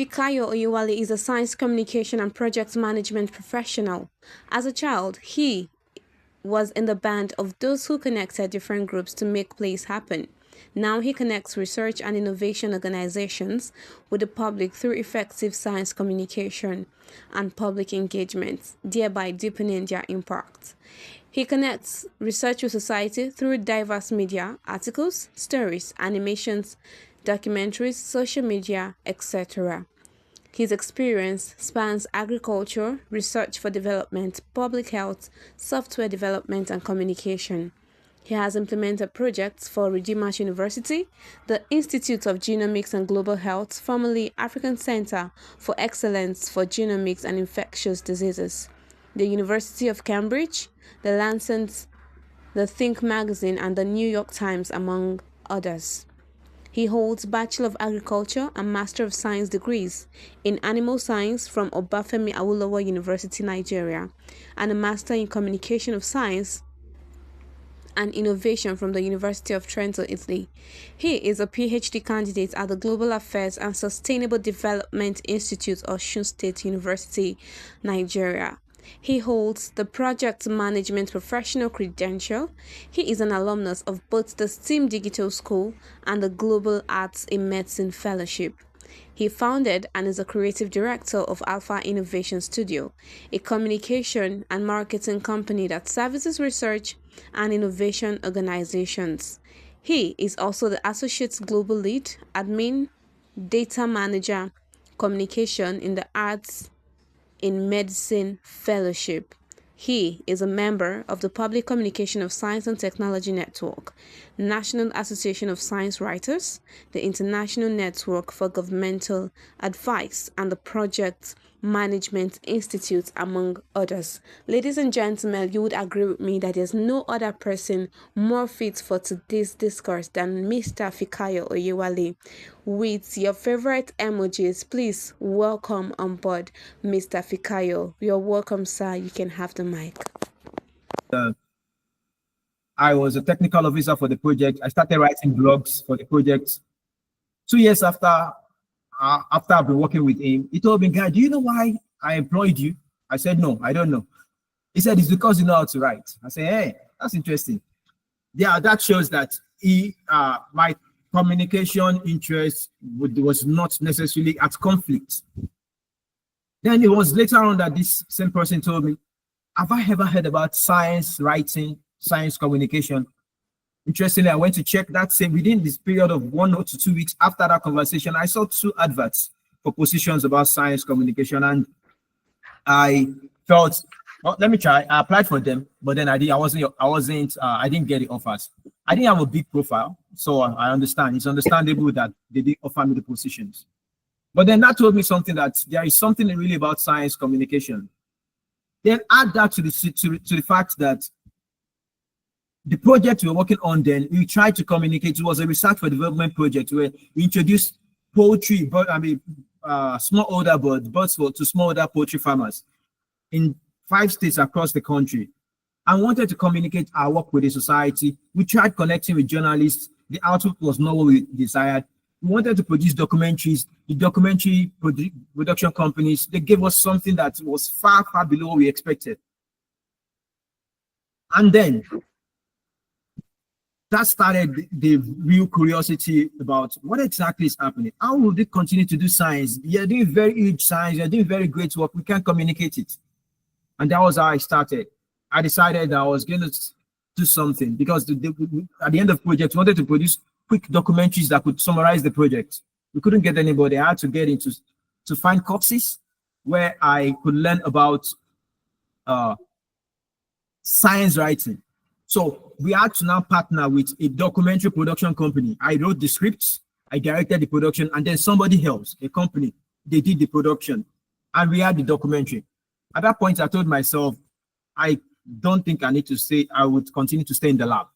Fikayo Oyewale is a science communication and project management professional. As a child, he was in the band of those who connected different groups to make plays happen. Now he connects research and innovation organizations with the public through effective science communication and public engagement, thereby deepening their impact. He connects research with society through diverse media, articles, stories, animations, documentaries, social media, etc. His experience spans agriculture, research for development, public health, software development, and communication. He has implemented projects for Redeemers University, the Institute of Genomics and Global Health, formerly African Center for Excellence for Genomics and Infectious Diseases, the University of Cambridge, the Lancet, the Think magazine, and the New York Times, among others. He holds Bachelor of Agriculture and Master of Science degrees in Animal Science from Obafemi Awolowo University, Nigeria, and a Master in Communication of Science and Innovation from the University of Trento, Italy. He is a PhD candidate at the Global Affairs and Sustainable Development Institute of Osun State University, Nigeria. He holds the Project Management Professional Credential. He is an alumnus of both the STEAM Digital School and the Global Arts in Medicine Fellowship. He founded and is a creative director of Alpha Innovation Studio, a communication and marketing company that services research and innovation organizations. He is also the Associate Global Lead, Admin, Data Manager, Communication in the Arts in Medicine Fellowship. He is a member of the Public Communication of Science and Technology Network, National Association of Science Writers, the International Network for Governmental Advice, and the Project Management Institute, among others. Ladies and gentlemen, you would agree with me that there's no other person more fit for today's discourse than Mr. Fikayo Oyewale. With your favorite emojis, please welcome on board Mr. Fikayo. You're welcome, sir. You can have the mic. I was a technical officer for the project. I started writing blogs for the project. 2 years after I've been working with him, he told me, "Guy, do you know why I employed you?" I said, "No, I don't know." He said, "It's because you know how to write." I said, "Hey, that's interesting." Yeah, that shows that my communication interest was not necessarily at conflict. Then it was later on that this same person told me, "Have I ever heard about science writing, science communication?" Interestingly, I went to check that same within this period of 1 or 2 weeks after that conversation. I saw 2 adverts for positions about science communication, and I felt, well, let me try. I applied for them, but then I didn't get the offers. I didn't have a big profile, so I understand. It's understandable that they didn't offer me the positions. But then that told me something, that there is something really about science communication. Then add that to the fact that the project we were working on then, we tried to communicate. It was a research for development project where we introduced poultry, smallholder birds to smallholder poultry farmers in 5 states across the country. I wanted to communicate our work with the society. We tried connecting with journalists. The output was not what we desired. We wanted to produce documentaries. The documentary production companies, they gave us something that was far, far below what we expected. And then that started the real curiosity about what exactly is happening. How will they continue to do science? You're doing very huge science. You're doing very great work. We can't communicate it. And that was how I started. I decided that I was going to do something, because at the end of the project, we wanted to produce quick documentaries that could summarize the project. We couldn't get anybody. I had to get into to find courses where I could learn about science writing. So we had to now partner with a documentary production company. I wrote the scripts, I directed the production, and then somebody else, a company, they did the production, and we had the documentary. At that point, I told myself, I don't think I need to stay. I would continue to stay in the lab.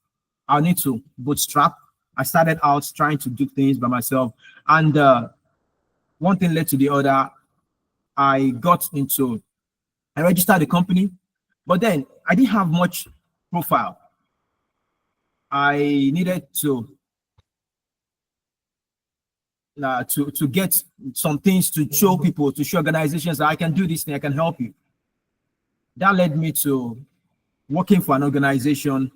I need to bootstrap. I started out trying to do things by myself, and one thing led to the other. I registered the company, but then I didn't have much profile. I needed to to get some things to show people, to show organizations that I can do this thing, I can help you. That led me to working for an organization,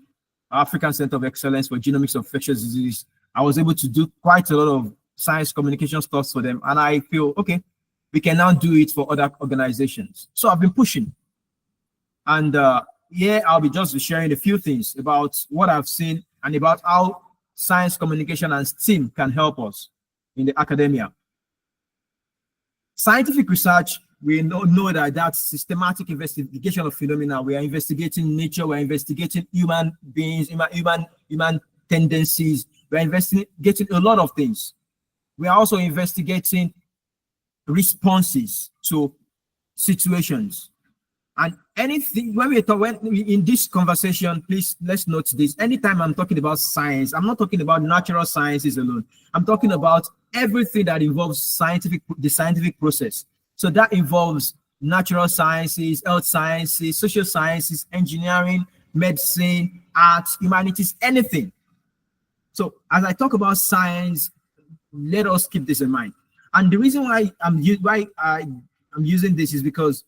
African Center of Excellence for Genomics of Infectious Disease. I was able to do quite a lot of science communication stuff for them, and I feel, okay, we can now do it for other organizations. So I've been pushing. And here I'll be just sharing a few things about what I've seen and about how science communication and STEAM can help us in the academia. Scientific research, we know that that's systematic investigation of phenomena. We are investigating nature, we're investigating human beings, human tendencies, we're investigating a lot of things. We are also investigating responses to situations. And anything, when in this conversation, please, let's note this. Anytime I'm talking about science, I'm not talking about natural sciences alone. I'm talking about everything that involves the scientific process. So that involves natural sciences, health sciences, social sciences, engineering, medicine, arts, humanities, anything. So as I talk about science, let us keep this in mind. And the reason why I'm using this is because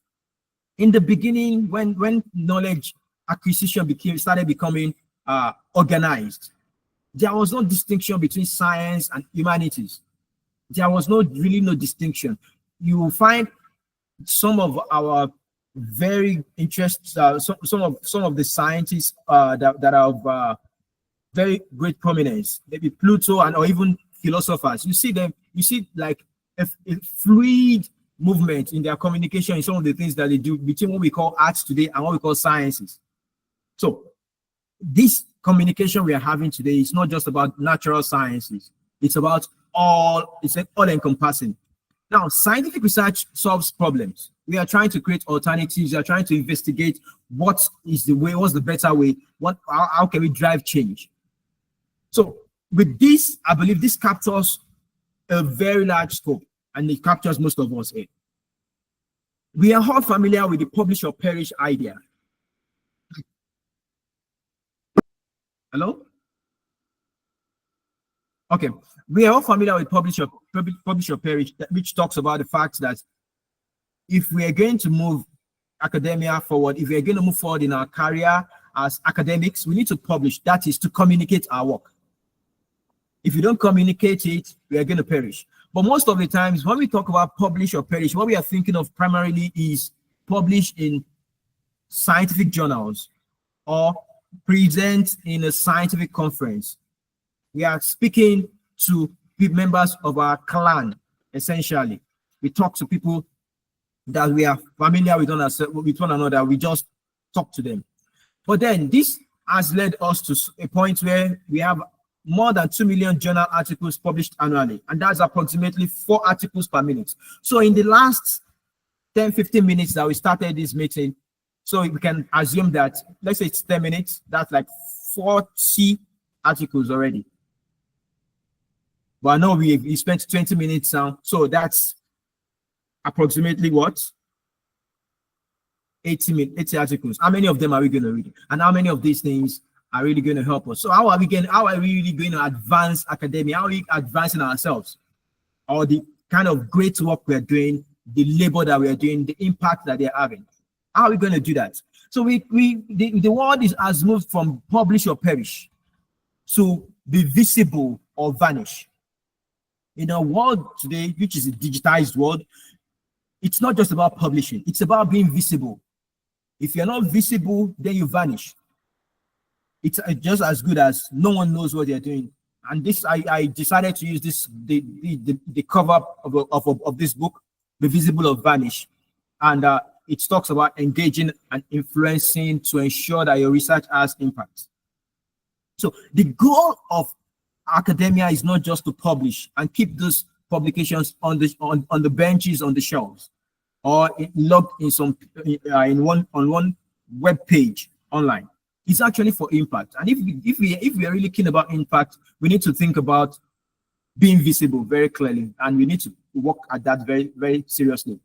in the beginning, when knowledge acquisition started becoming organized, there was no distinction between science and humanities. There was really no distinction. You will find some of our very some of the scientists that are of very great prominence, maybe Pluto or even philosophers. You see them. You see like a fluid movement in their communication in some of the things that they do between what we call arts today and what we call sciences. So this communication we are having today is not just about natural sciences. It's about it's all encompassing. Now, scientific research solves problems. We are trying to create alternatives. We are trying to investigate what's the better way, how can we drive change. So with this, I believe this captures a very large scope, and it captures most of us here. We are all familiar with the publish or perish idea. Hello? Okay, we are all familiar with publish or perish, which talks about the fact that if we are going to move academia forward, if we are going to move forward in our career as academics, we need to publish. That is to communicate our work. If you don't communicate it, we are going to perish. But most of the times when we talk about publish or perish, what we are thinking of primarily is publish in scientific journals or present in a scientific conference. We are speaking to members of our clan, essentially. We talk to people that we are familiar with one another. We just talk to them. But then this has led us to a point where we have more than 2 million journal articles published annually, and that's approximately 4 articles per minute. So in the last 10-15 minutes that we started this meeting, so we can assume that, let's say it's 10 minutes, that's like 40 articles already. But I know we spent 20 minutes now, so that's approximately what? 80 articles. How many of them are we going to read? And how many of these things are really going to help us? So how are we really going to advance academia? How are we advancing ourselves? Or the kind of great work we're doing, the labor that we are doing, the impact that they're having. How are we going to do that? So the world has moved from publish or perish to be visible or vanish. In a world today, which is a digitized world, it's not just about publishing, it's about being visible. If you're not visible, then you vanish. It's just as good as no one knows what they're doing. And this, I decided to use this, the cover of this book, Be Visible or Vanish. And it talks about engaging and influencing to ensure that your research has impact. So the goal of academia is not just to publish and keep those publications on the benches, on the shelves, or logged in one web page online. It's actually for impact. And if we are really keen about impact, we need to think about being visible very clearly, and we need to work at that very, very seriously.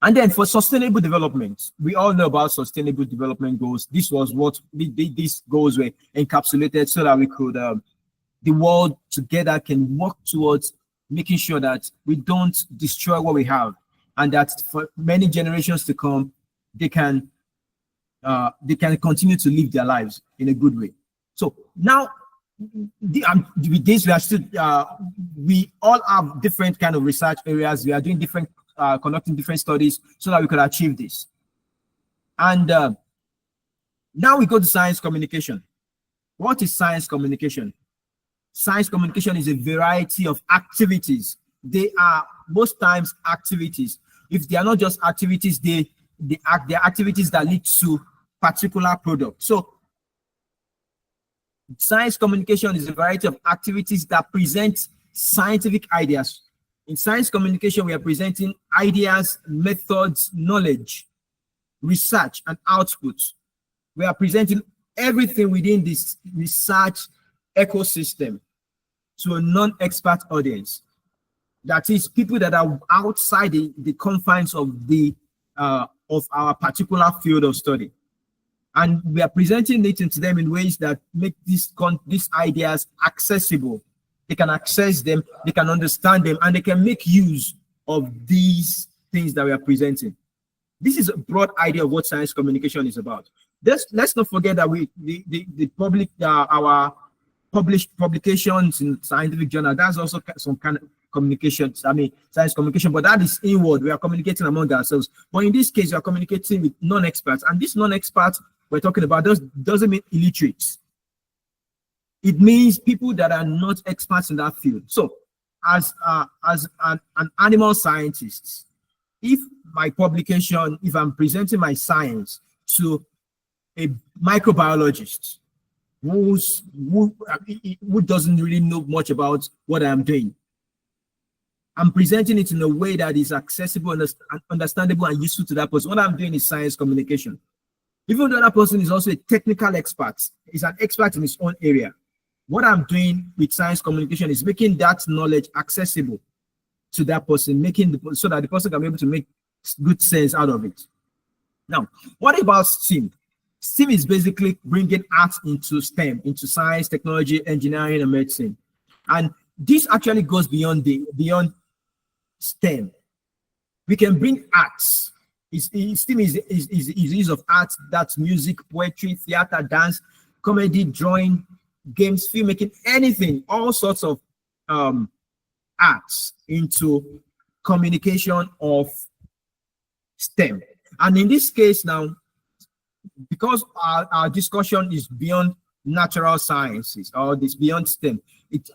And then for sustainable development, we all know about sustainable development goals. This was what these goals were encapsulated so that we could, the world together can work towards making sure that we don't destroy what we have, and that for many generations to come, they can continue to live their lives in a good way. So now, with this, we are still we all have different kind of research areas. We are doing different, conducting different studies so that we could achieve this. And now we go to science communication. What is science communication? Science communication is a variety of activities. They are most times activities. If they are not just activities, they are activities that lead to particular product. So science communication is a variety of activities that present scientific ideas. In science communication, we are presenting ideas, methods, knowledge, research, and output. We are presenting everything within this research ecosystem to a non-expert audience. That is, people that are outside the confines of of our particular field of study. And we are presenting it to them in ways that make these ideas accessible. They can access them, they can understand them, and they can make use of these things that we are presenting. This is a broad idea of what science communication is about. Let's not forget that the public, our published publications in scientific journal, that's also some kind of communications. I mean, science communication, but that is inward. We are communicating among ourselves. But in this case, we are communicating with non-experts, and these non-experts we're talking about doesn't mean illiterates. It means people that are not experts in that field. So, as an animal scientist, if my publication, if I'm presenting my science to a microbiologist who doesn't really know much about what I'm doing, I'm presenting it in a way that is accessible and understandable and useful to that person. What I'm doing is science communication. Even though that person is also a technical expert, is an expert in his own area, what I'm doing with science communication is making that knowledge accessible to that person, so that the person can be able to make good sense out of it. Now, what about STEAM? STEAM is basically bringing art into STEM, into science, technology, engineering, and medicine. And this actually goes beyond STEM. We can bring arts. STEAM is use of art. That's music, poetry, theater, dance, comedy, drawing, games, filmmaking, anything, all sorts of arts into communication of STEM. And in this case now, because our discussion is beyond natural sciences, or this beyond STEM,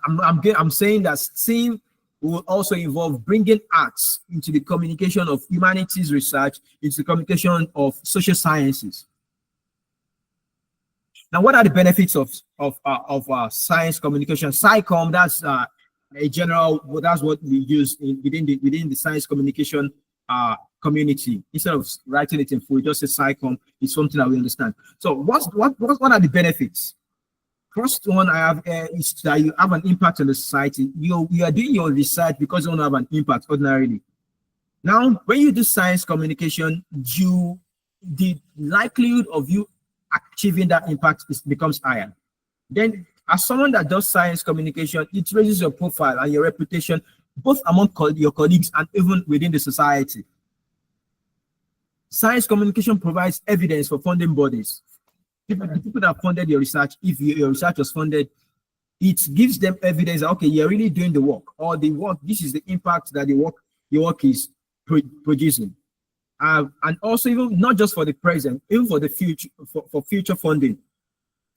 I'm saying that STEM will also involve bringing arts into the communication of humanities research, into the communication of social sciences. Now, what are the benefits of science communication? SciComm, that's a general, that's what we use within the science communication community. Instead of writing it in full, just say SciComm. It's something that we understand. So, what are the benefits? First one I have is that you have an impact on the society. You are doing your research because you want to have an impact ordinarily. Now, when you do science communication, the likelihood of you achieving that impact becomes higher. Then, as someone that does science communication, it raises your profile and your reputation, both among your colleagues and even within the society. Science communication provides evidence for funding bodies. The people that funded your research, if your research was funded, it gives them evidence that, okay, you're really doing the work, or the work, this is the impact that your work is producing. And also, even not just for the present, even for the future, for future funding.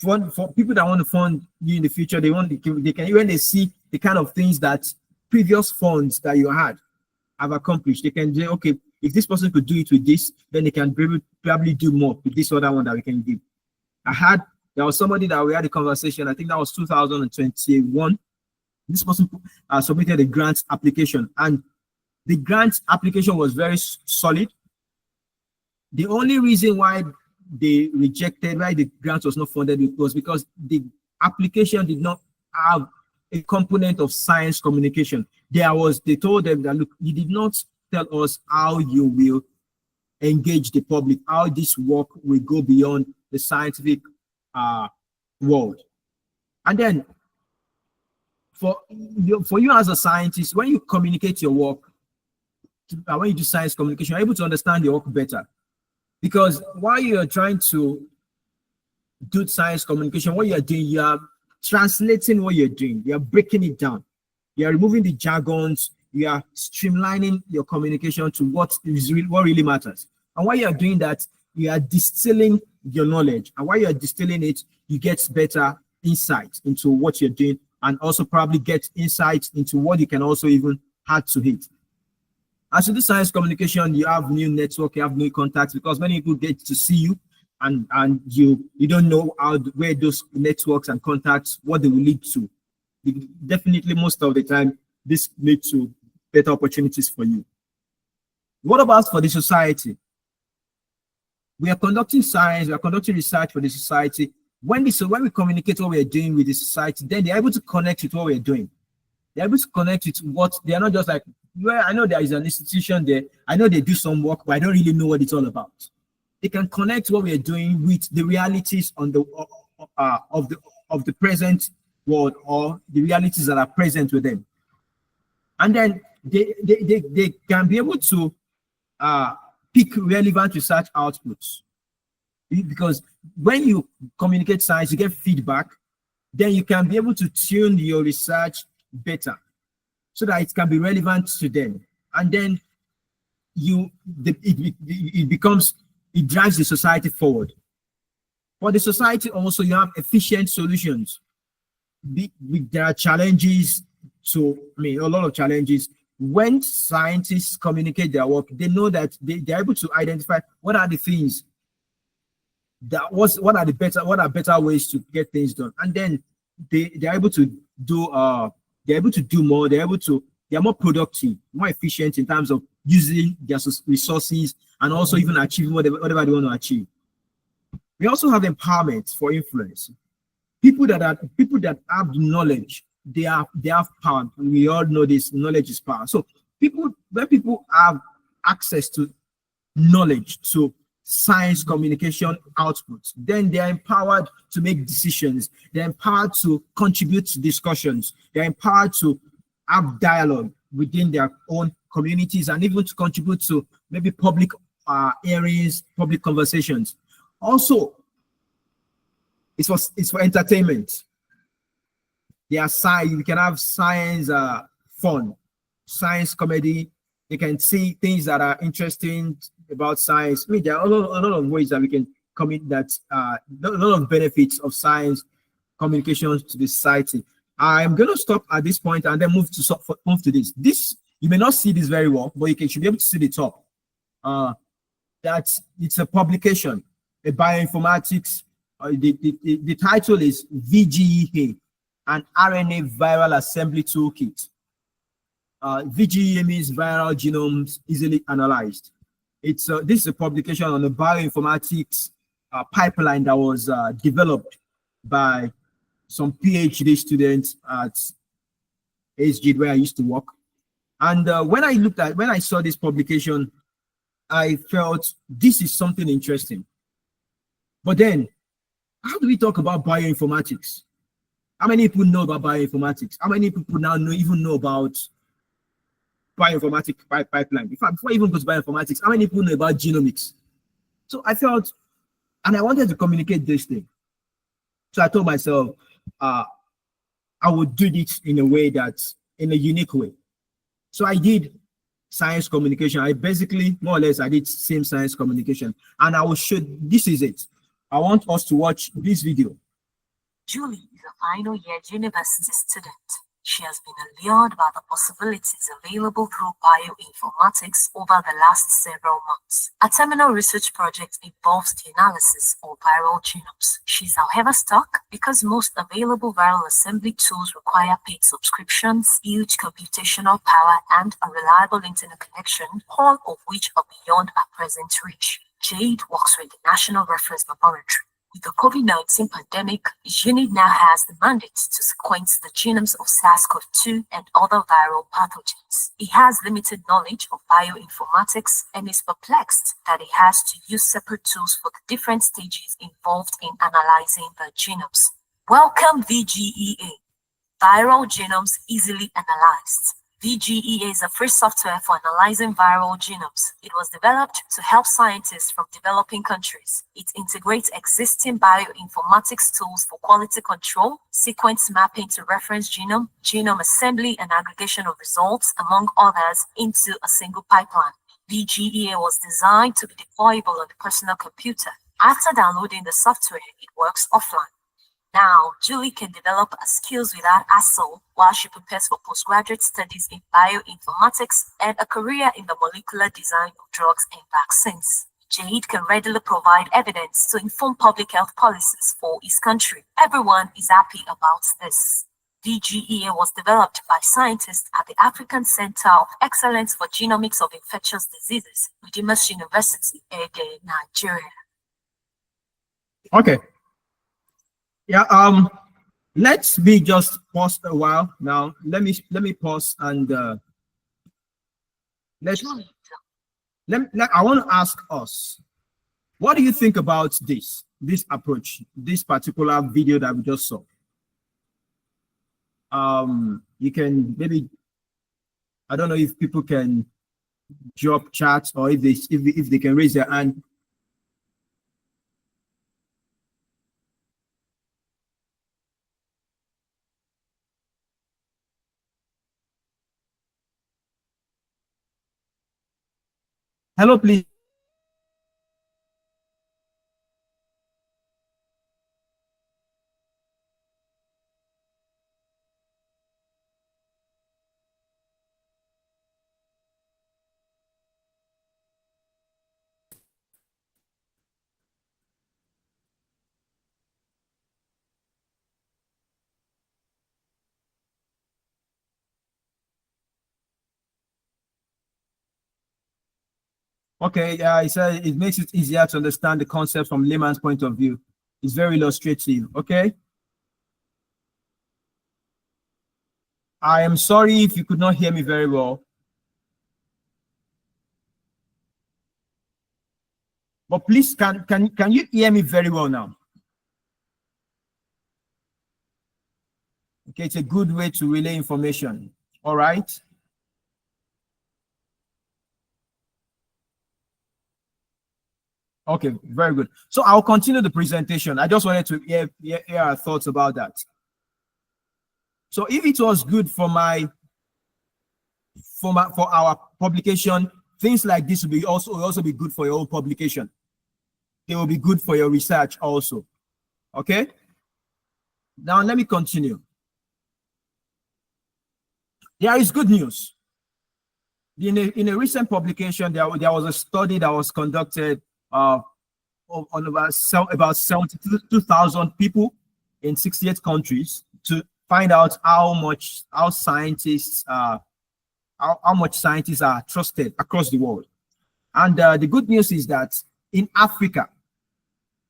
For people that want to fund you in the future, they can, when they see the kind of things that previous funds that you had have accomplished, they can say, okay, if this person could do it with this, then they can probably do more with this other one that we can give. There was somebody that we had a conversation, I think that was 2021. This person submitted a grant application, and the grant application was very solid. The only reason why they rejected, why the grant was not funded, was because the application did not have a component of science communication. They told them that, look, you did not tell us how you will engage the public, how this work will go beyond the scientific world. And then for you as a scientist, when you communicate your work, when you do science communication, you're able to understand your work better. Because while you're trying to do science communication, what you're doing, you are translating what you're doing, you're breaking it down, you're removing the jargons, you are streamlining your communication to what really matters. And while you're doing that, you are distilling your knowledge. And while you're distilling it, you get better insight into what you're doing, and also probably get insight into what you can also even add to it. As you do science communication, you have new network, you have new contacts, because many people get to see you, and you don't know where those networks and contacts, what they will lead to. Definitely, most of the time, this leads to better opportunities for you. What about for the society? We are conducting science, we are conducting research for the society. When we communicate what we're doing with the society, then they're able to connect with what we're doing. They're able to connect with what they are not just like, well, I know there is an institution there, I know they do some work, but I don't really know what it's all about. They can connect what we're doing with the realities of the present world, or the realities that are present with them. And then they can be able to pick relevant research outputs. Because when you communicate science, you get feedback, then you can be able to tune your research better so that it can be relevant to them. And then it drives the society forward. For the society also, you have efficient solutions. There are challenges a lot of challenges. When scientists communicate their work, they know that they're able to identify what are the things what are better ways to get things done, and then they're able to do more. They're more productive, more efficient in terms of using their resources, and also even achieving whatever they want to achieve. We also have empowerment for influence. People that have knowledge, they have power. We all know this, knowledge is power. So when people have access to knowledge, to science communication outputs, then they are empowered to make decisions. They're empowered to contribute to discussions. They're empowered to have dialogue within their own communities, and even to contribute to maybe public areas, public conversations. Also, it's for entertainment. You can have science fun, science comedy. You can see things that are interesting about science. I mean, there are a lot of ways that we can commit that, a lot of benefits of science communications to the society. I'm going to stop at this point and then move to this. This, you may not see this very well, but you should be able to see the top. That it's a publication, a bioinformatics. The title is VGEA, an RNA viral assembly toolkit. VGEA means viral genomes easily analyzed. This is a publication on the bioinformatics pipeline that was developed by some PhD students at SG, where I used to work. And when I saw this publication, I felt this is something interesting. But then, how do we talk about bioinformatics? How many people know about bioinformatics? How many people now even know about bioinformatics pipeline? In fact, before I even go to bioinformatics, how many people know about genomics? So I felt, and I wanted to communicate this thing. So I told myself, I would do this in a unique way. So I did science communication. I basically, more or less, I did same science communication. And I will show, this is it. I want us to watch this video. Julie is a final year university student. She has been allured by the possibilities available through bioinformatics over the last several months. A terminal research project involves the analysis of viral genomes. She's however stuck because most available viral assembly tools require paid subscriptions, huge computational power, and a reliable internet connection, all of which are beyond her present reach. Jade works with the National Reference Laboratory. With the COVID-19 pandemic, his unit now has the mandate to sequence the genomes of SARS-CoV-2 and other viral pathogens. He has limited knowledge of bioinformatics and is perplexed that he has to use separate tools for the different stages involved in analyzing the genomes. Welcome, VGEA. Viral genomes easily analyzed. VGEA is the first software for analyzing viral genomes. It was developed to help scientists from developing countries. It integrates existing bioinformatics tools for quality control, sequence mapping to reference genome, genome assembly and aggregation of results, among others, into a single pipeline. VGEA was designed to be deployable on the personal computer. After downloading the software, it works offline. Now, Julie can develop her skills without hassle while she prepares for postgraduate studies in bioinformatics and a career in the molecular design of drugs and vaccines. Jade can readily provide evidence to inform public health policies for his country. Everyone is happy about this. VGEA was developed by scientists at the African Center of Excellence for Genomics of Infectious Diseases, Redeemers University, Ede, Nigeria. Okay. Yeah, let's be just pause a while now. Let me pause and I want to ask us, what do you think about this approach, this particular video that we just saw? You can maybe, I don't know if people can drop chats or if they can raise their hand. Hello, please. Okay, yeah, it makes it easier to understand the concept from layman's point of view. It's very illustrative. Okay. I am sorry if you could not hear me very well. But please, can you hear me very well now? Okay, it's a good way to relay information. All right. Okay, very good. So I'll continue the presentation. I just wanted to hear our thoughts about that. So if it was good for our publication, things like this will also be good for your own publication. They will be good for your research also. Okay. Now let me continue. There is good news. In a recent publication, there was a study that was conducted on about 72,000 people in 68 countries to find out how much scientists are trusted across the world. And the good news is that in Africa,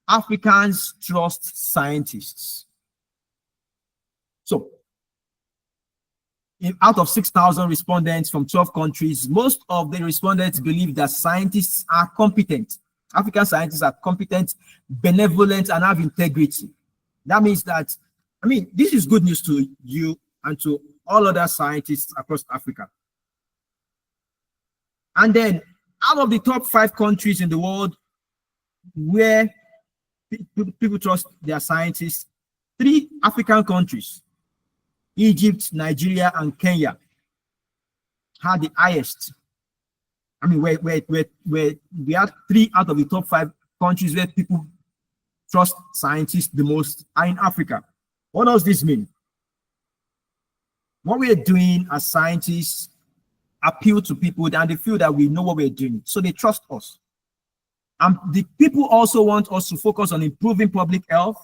Africans trust scientists. So out of 6,000 respondents from 12 countries, most of the respondents believe that scientists are competent. African scientists are competent, benevolent, and have integrity. That means that, I mean, this is good news to you and to all other scientists across Africa. And then, out of the top 5 countries in the world where people trust their scientists, 3 African countries, Egypt, Nigeria, and Kenya, had the highest. I mean, we have 3 out of the top 5 countries where people trust scientists the most are in Africa. What does this mean? What we are doing as scientists appeal to people and they feel that we know what we're doing, so they trust us. And the people also want us to focus on improving public health,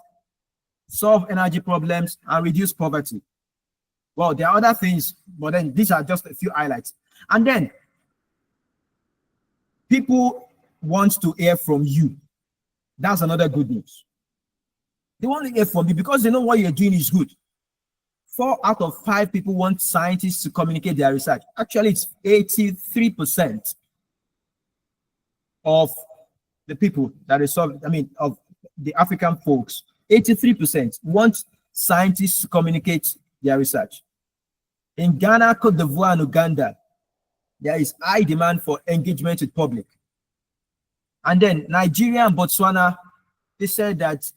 solve energy problems, and reduce poverty. Well, there are other things, but then these are just a few highlights. And then people want to hear from you. That's another good news. They want to hear from you because they know what you're doing is good. 4 out of 5 people want scientists to communicate their research. Actually, it's 83% of the people that of the African folks, 83% want scientists to communicate their research. In Ghana, Cote d'Ivoire, and Uganda, there is high demand for engagement with public. And then Nigeria and Botswana, they said that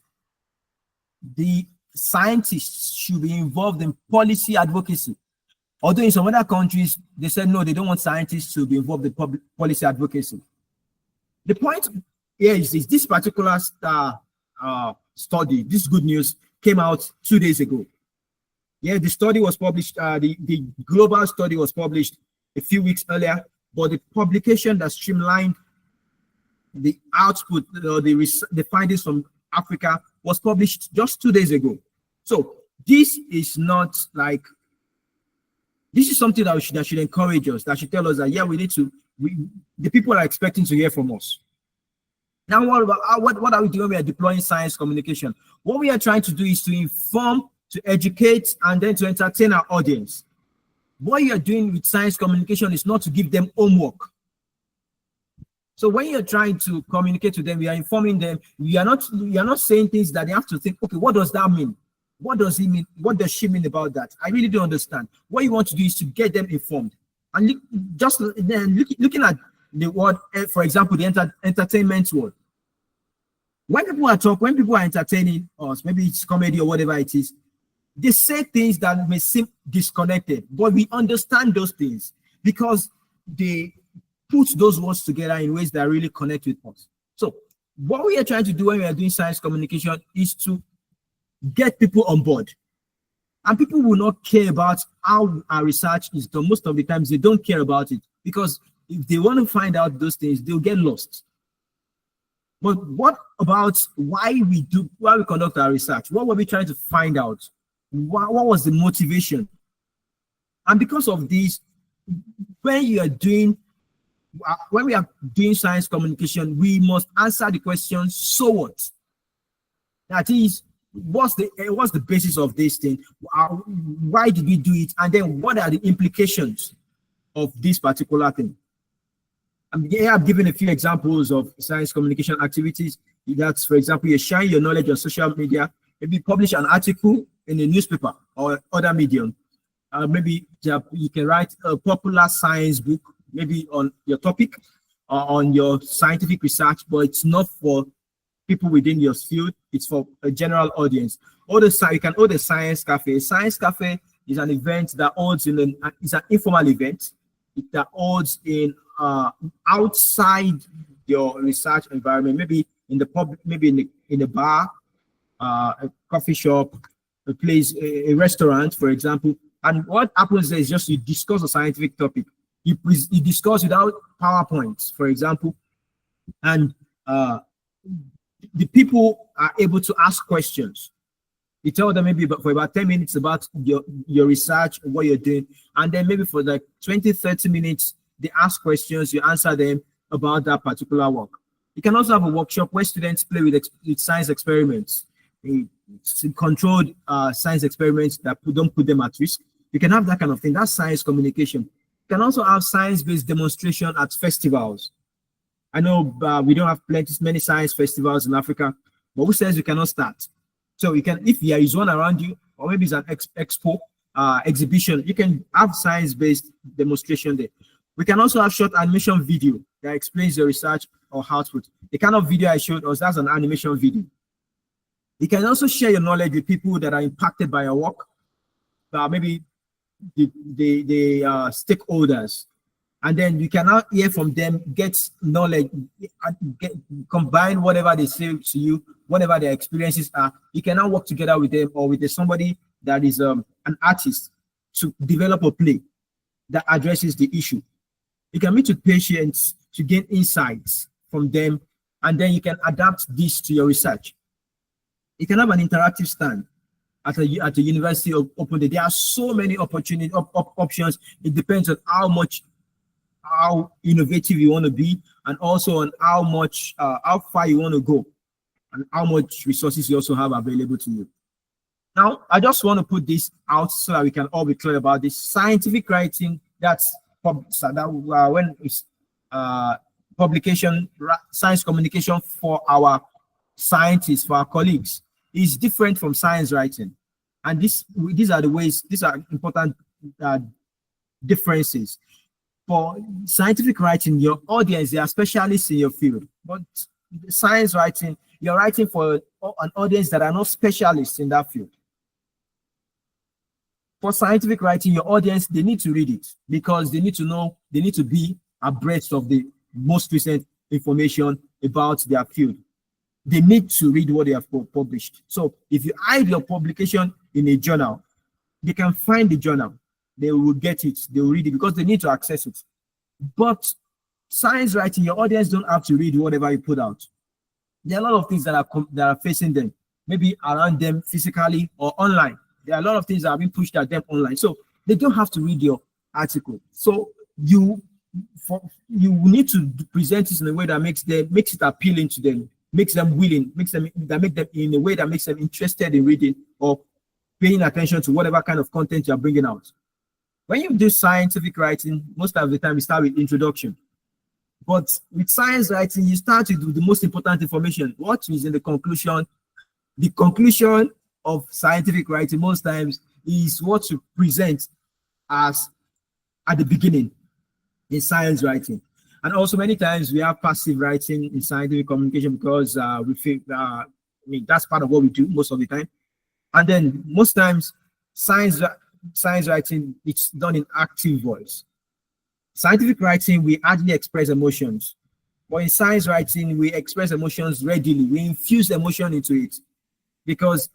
the scientists should be involved in policy advocacy. Although in some other countries, they said no, they don't want scientists to be involved in public policy advocacy. The point here is this particular study, this good news, came out 2 days ago. Yeah, the study was published, the global study was published a few weeks earlier, but the publication that streamlined the output, the findings from Africa was published just 2 days ago. So this is not like, this is something that should encourage us, that should tell us that, yeah, we need to, the people are expecting to hear from us. Now, what are we doing when we are deploying science communication? What we are trying to do is to inform, to educate, and then to entertain our audience. What you are doing with science communication is not to give them homework. So when you're trying to communicate to them, we are informing them. You are not saying things that they have to think, okay, what does that mean? What does he mean? What does she mean about that? I really don't understand. What you want to do is to get them informed. And just then looking at the word, for example, the entertainment word. When people are entertaining us, maybe it's comedy or whatever it is, they say things that may seem disconnected, but we understand those things because they put those words together in ways that really connect with us. So what we are trying to do when we are doing science communication is to get people on board. And people will not care about how our research is done. Most of the times they don't care about it because if they want to find out those things, they'll get lost. But what about why we conduct our research? What were we trying to find out? What was the motivation? And because of this, when we are doing science communication, we must answer the question, so what? That is, what's the basis of this thing? Why did we do it? And then what are the implications of this particular thing? I've given a few examples of science communication activities. That's, for example, you share your knowledge on social media, maybe publish an article in a newspaper or other medium. Maybe you can write a popular science book, maybe on your topic or on your scientific research, but it's not for people within your field, it's for a general audience. You can hold a science cafe. Science cafe is an event that holds it's an informal event that holds in outside your research environment, maybe in the public, maybe in a bar, a coffee shop, a place, a restaurant, for example. And what happens is just you discuss a scientific topic. You discuss without PowerPoints, for example, and the people are able to ask questions. You tell them maybe for about 10 minutes about your research, what you're doing, and then maybe for like 20-30 minutes, they ask questions, you answer them about that particular work. You can also have a workshop where students play with science experiments, controlled science experiments that don't put them at risk. You can have that kind of thing. That's science communication. You can also have science-based demonstration at festivals. I know we don't have many science festivals in Africa, but who says you cannot start? So you can, if there is one around you, or maybe it's an expo, exhibition, you can have science-based demonstration there. We can also have short animation video that explains your research or output. The kind of video I showed us, that's an animation video. You can also share your knowledge with people that are impacted by your work, maybe the stakeholders. And then you can now hear from them, get knowledge, combine whatever they say to you, whatever their experiences are. You can now work together with them or with somebody that is an artist to develop a play that addresses the issue. You can meet with patients to gain insights from them, and then you can adapt this to your research. You can have an interactive stand at a university of open day. There are so many options. It depends on how innovative you want to be, and also on how far you want to go, and how much resources you also have available to you. Now, I just want to put this out so that we can all be clear about this. Scientific writing, when it's publication, science communication for our scientists, for our colleagues, is different from science writing. And these are the ways, these are important uh, differences. For scientific writing, your audience, they are specialists in your field. But science writing, you're writing for an audience that are not specialists in that field. For scientific writing, your audience, they need to read it because they need to know, they need to be abreast of the most recent information about their field. They need to read what they have published. So if you hide your publication in a journal, they can find the journal. They will get it. They will read it because they need to access it. But science writing, your audience don't have to read whatever you put out. There are a lot of things that are facing them, maybe around them physically or online. There are a lot of things that are being pushed at them online. So they don't have to read your article. So you need to present it in a way that makes it appealing to them, makes them willing, make them in a way that makes them interested in reading or paying attention to whatever kind of content you're bringing out. When you do scientific writing, most of the time you start with introduction. But with science writing, you start with the most important information. What is in the conclusion? The conclusion of scientific writing most times is what you present as at the beginning in science writing. And also many times we have passive writing in scientific communication because we feel, that's part of what we do most of the time. And then most times science writing, it's done in active voice. Scientific writing, we hardly express emotions. But in science writing, we express emotions readily. We infuse emotion into it. Because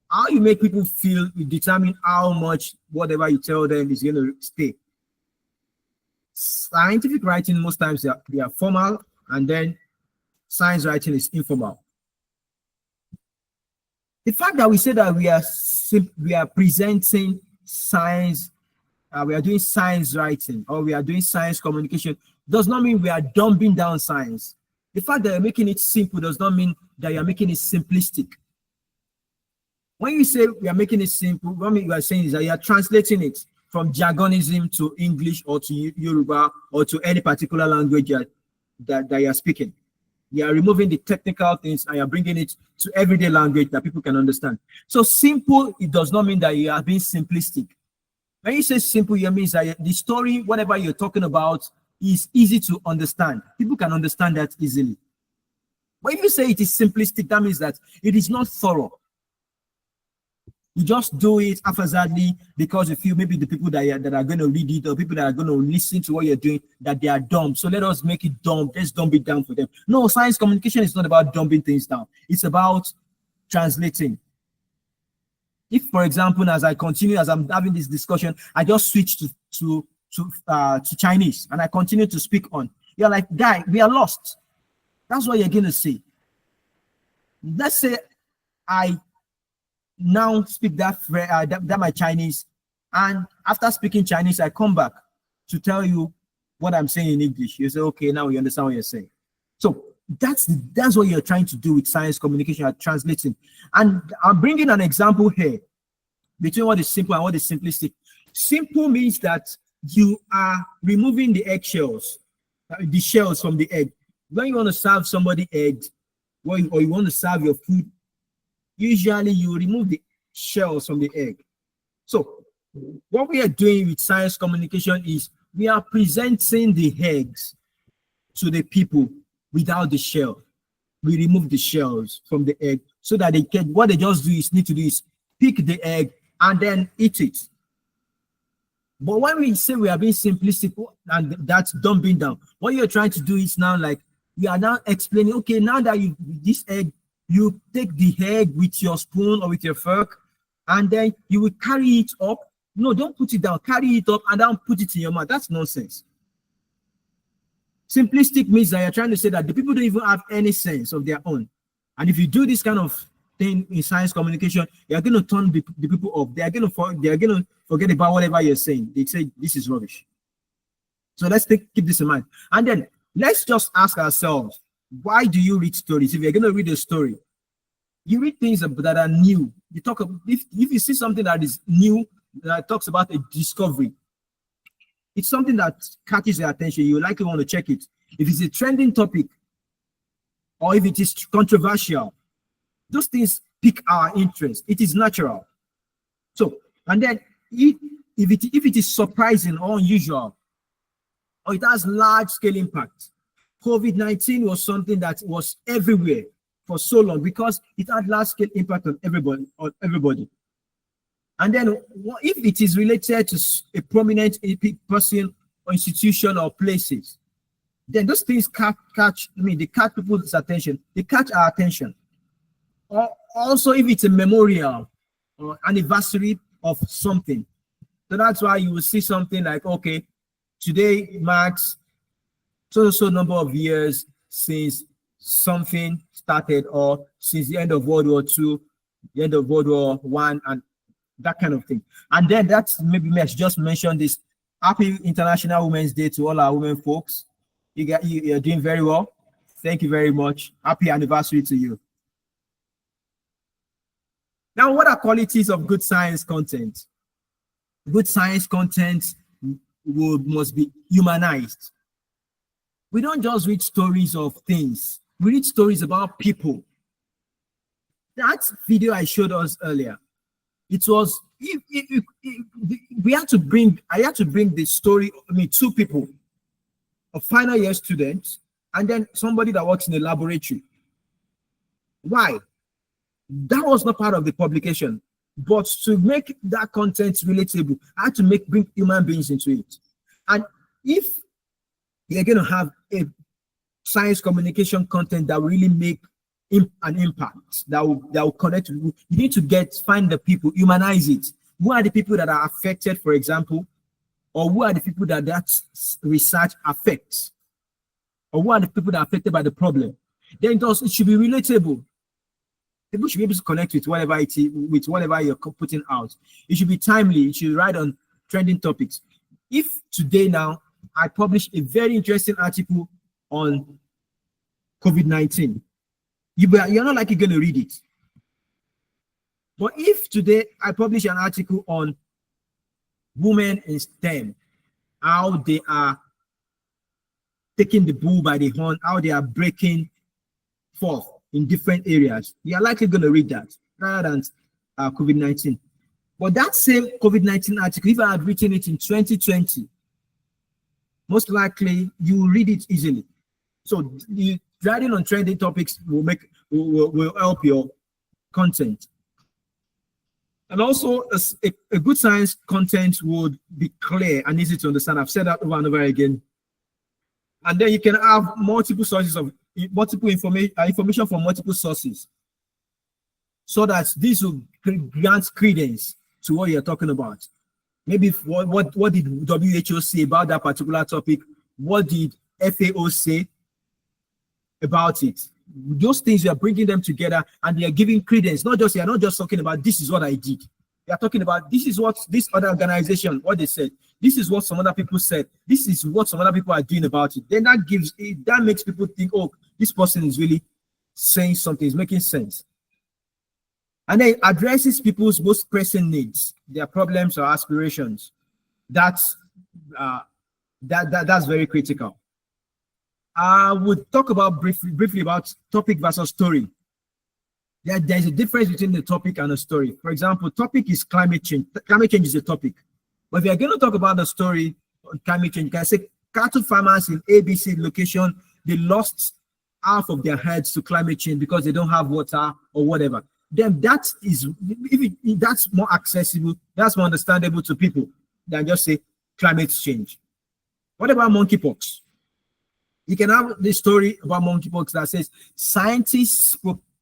how you make people feel will determine how much whatever you tell them is going to stay. Scientific writing, most times they are formal, and then science writing is informal. The fact that we say that we are presenting science, we are doing science writing, or we are doing science communication, does not mean we are dumbing down science. The fact that you're making it simple does not mean that you're making it simplistic. When you say we are making it simple, what you are saying is that you are translating it from jargonism to English or to Yoruba or to any particular language that you are speaking. You are removing the technical things and you're bringing it to everyday language that people can understand. So simple, it does not mean that you are being simplistic. When you say simple, it means that the story, whatever you're talking about, is easy to understand. People can understand that easily. When you say it is simplistic, that means that it is not thorough. You just do it haphazardly because you feel maybe the people that are going to read it or people that are going to listen to what you're doing, that they are dumb. So let us make it dumb. Let's dumb it down for them. No, science communication is not about dumbing things down. It's about translating. If, for example, as I'm having this discussion, I just switch to Chinese and I continue to speak on. You're like, guy, we are lost. That's what you're going to say. Let's say I now speak that my Chinese, and after speaking Chinese, I come back to tell you what I'm saying in English. You say, okay, now we understand what you're saying. So that's what you're trying to do with science communication, translating. And I'm bringing an example here between what is simple and what is simplistic. Simple means that you are removing the eggshells, the shells from the egg. When you want to serve somebody eggs, or you want to serve your food, usually you remove the shells from the egg. So what we are doing with science communication is we are presenting the eggs to the people without the shell. We remove the shells from the egg so that what they just need to do is pick the egg and then eat it. But when we say we are being simplistic and that's dumbing down, what you're trying to do is now like we are now explaining, okay, now that this egg, you take the egg with your spoon or with your fork, and then you will carry it up. No, don't put it down. Carry it up and then put it in your mouth. That's nonsense. Simplistic means that you're trying to say that the people don't even have any sense of their own. And if you do this kind of thing in science communication, you're going to turn the people off. They're going to forget about whatever you're saying. They say this is rubbish. So let's keep this in mind. And then let's just ask ourselves, why do you read stories? If you're going to read a story, you read things that are new. You talk about, if you see something that is new, that talks about a discovery, it's something that catches your attention. You likely want to check it. If it's a trending topic, or if it is controversial, those things pique our interest. It is natural. So, and then if it is surprising or unusual, or it has large scale impact, COVID-19 was something that was everywhere for so long because it had large scale impact on everybody. And then if it is related to a prominent person or institution or places, then those things they catch people's attention, they catch our attention. Or also if it's a memorial or anniversary of something. So that's why you will see something like, okay, today marks so number of years since something started, or since the end of World War II, the end of World War I, and that kind of thing. And then that's maybe I should just mention this. Happy International Women's Day to all our women folks. You're doing very well. Thank you very much. Happy anniversary to you. Now, what are qualities of good science content? Good science content must be humanized. We don't just read stories of things. We read stories about people. That video I showed us earlier, it was I had to bring the story. Two people, a final year student, and then somebody that works in a laboratory. Why? That was not part of the publication, but to make that content relatable, I had to bring human beings into it. And if you're going to have a science communication content that will really make an impact, that will connect, you need to find the people, humanize it. Who are the people that are affected, for example, or who are the people that research affects, or who are the people that are affected by the problem? Then it should be relatable. People should be able to connect with whatever you're putting out. It should be timely. It should write on trending topics. If today now I publish a very interesting article on COVID-19, you're not likely going to read it. But if today I publish an article on women in STEM, how they are taking the bull by the horn, how they are breaking forth in different areas, you're likely going to read that rather than COVID-19. But that same COVID-19 article, if I had written it in 2020, most likely you will read it easily. So writing on trending topics will help your content. And also a good science content would be clear and easy to understand. I've said that over and over again. And then you can have multiple information from multiple sources, so that this will grant credence to what you're talking about. Maybe what did WHO say about that particular topic? What did FAO say about it? Those things, you are bringing them together and they are giving credence. You're not just talking about this is what I did. You are talking about this is what this other organization, what they said. This is what some other people said. This is what some other people are doing about it. Then that makes people think, oh, this person is really saying something, is making sense. And then it addresses people's most pressing needs, their problems or aspirations. That's very critical. I would talk about briefly about topic versus story. There's a difference between the topic and the story. For example, topic is climate change. Climate change is a topic. But if you're going to talk about the story on climate change, you can say cattle farmers in ABC location, they lost half of their herds to climate change because they don't have water or whatever. Then that's more accessible, that's more understandable to people than just say climate change. What about monkeypox? You can have this story about monkeypox that says scientists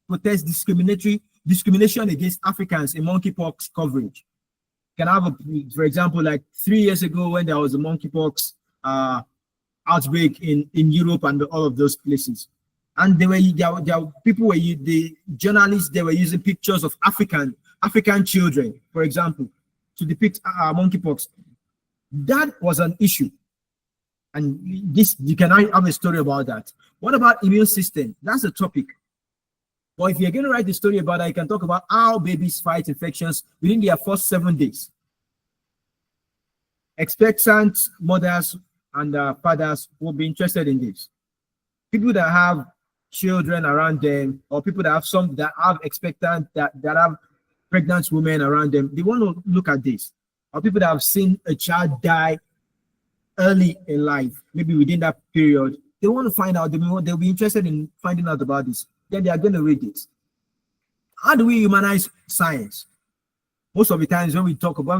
protest discrimination against Africans in monkeypox coverage. You can have, for example, like 3 years ago when there was a monkeypox outbreak in Europe and all of those places. And the journalists, they were using pictures of African children, for example, to depict monkeypox. That was an issue. And you can have a story about that. What about immune system? That's a topic. But if you're going to write the story about that, you can talk about how babies fight infections within their first 7 days. Expectant mothers and fathers will be interested in this. People that have children around them, or people that have expectant that have pregnant women around them, they want to look at this. Or people that have seen a child die early in life, maybe within that period, they want to find out, they'll be interested in finding out about this. Then they are going to read it. How do we humanize science? Most of the times when we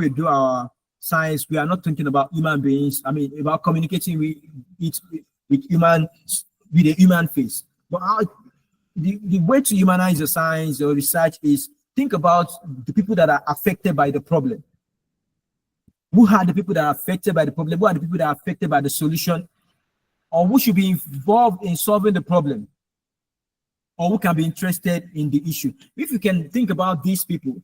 do our science, we are not thinking about human beings. I mean, about communicating with a human face. But the way to humanize the science or research is think about the people that are affected by the problem. Who are the people that are affected by the problem? Who are the people that are affected by the solution? Or who should be involved in solving the problem? Or who can be interested in the issue? If you can think about these people,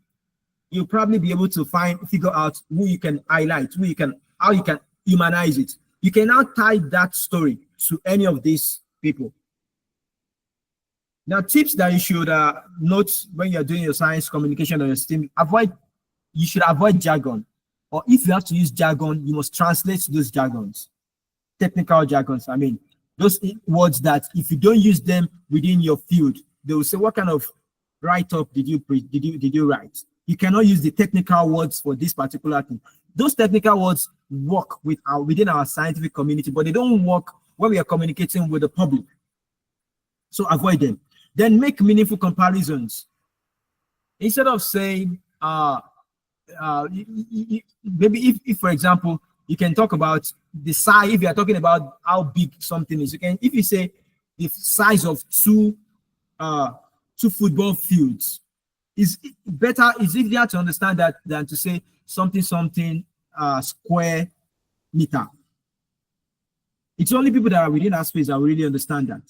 you'll probably be able to figure out who you can highlight, how you can humanize it. You can now tie that story to any of these people. Now, tips that you should note when you're doing your science communication on your STEM, you should avoid jargon. Or if you have to use jargon, you must translate those jargons, technical jargons. I mean, those words that if you don't use them within your field, they will say, what kind of write-up did you write? You cannot use the technical words for this particular thing. Those technical words work within our scientific community, but they don't work when we are communicating with the public. So avoid them. Then make meaningful comparisons. Instead of saying, maybe if for example, you can talk about the size, if you are talking about how big something is, if you say the size of two football fields, it's easier to understand that than to say something square meter. It's only people that are within that space that will really understand that.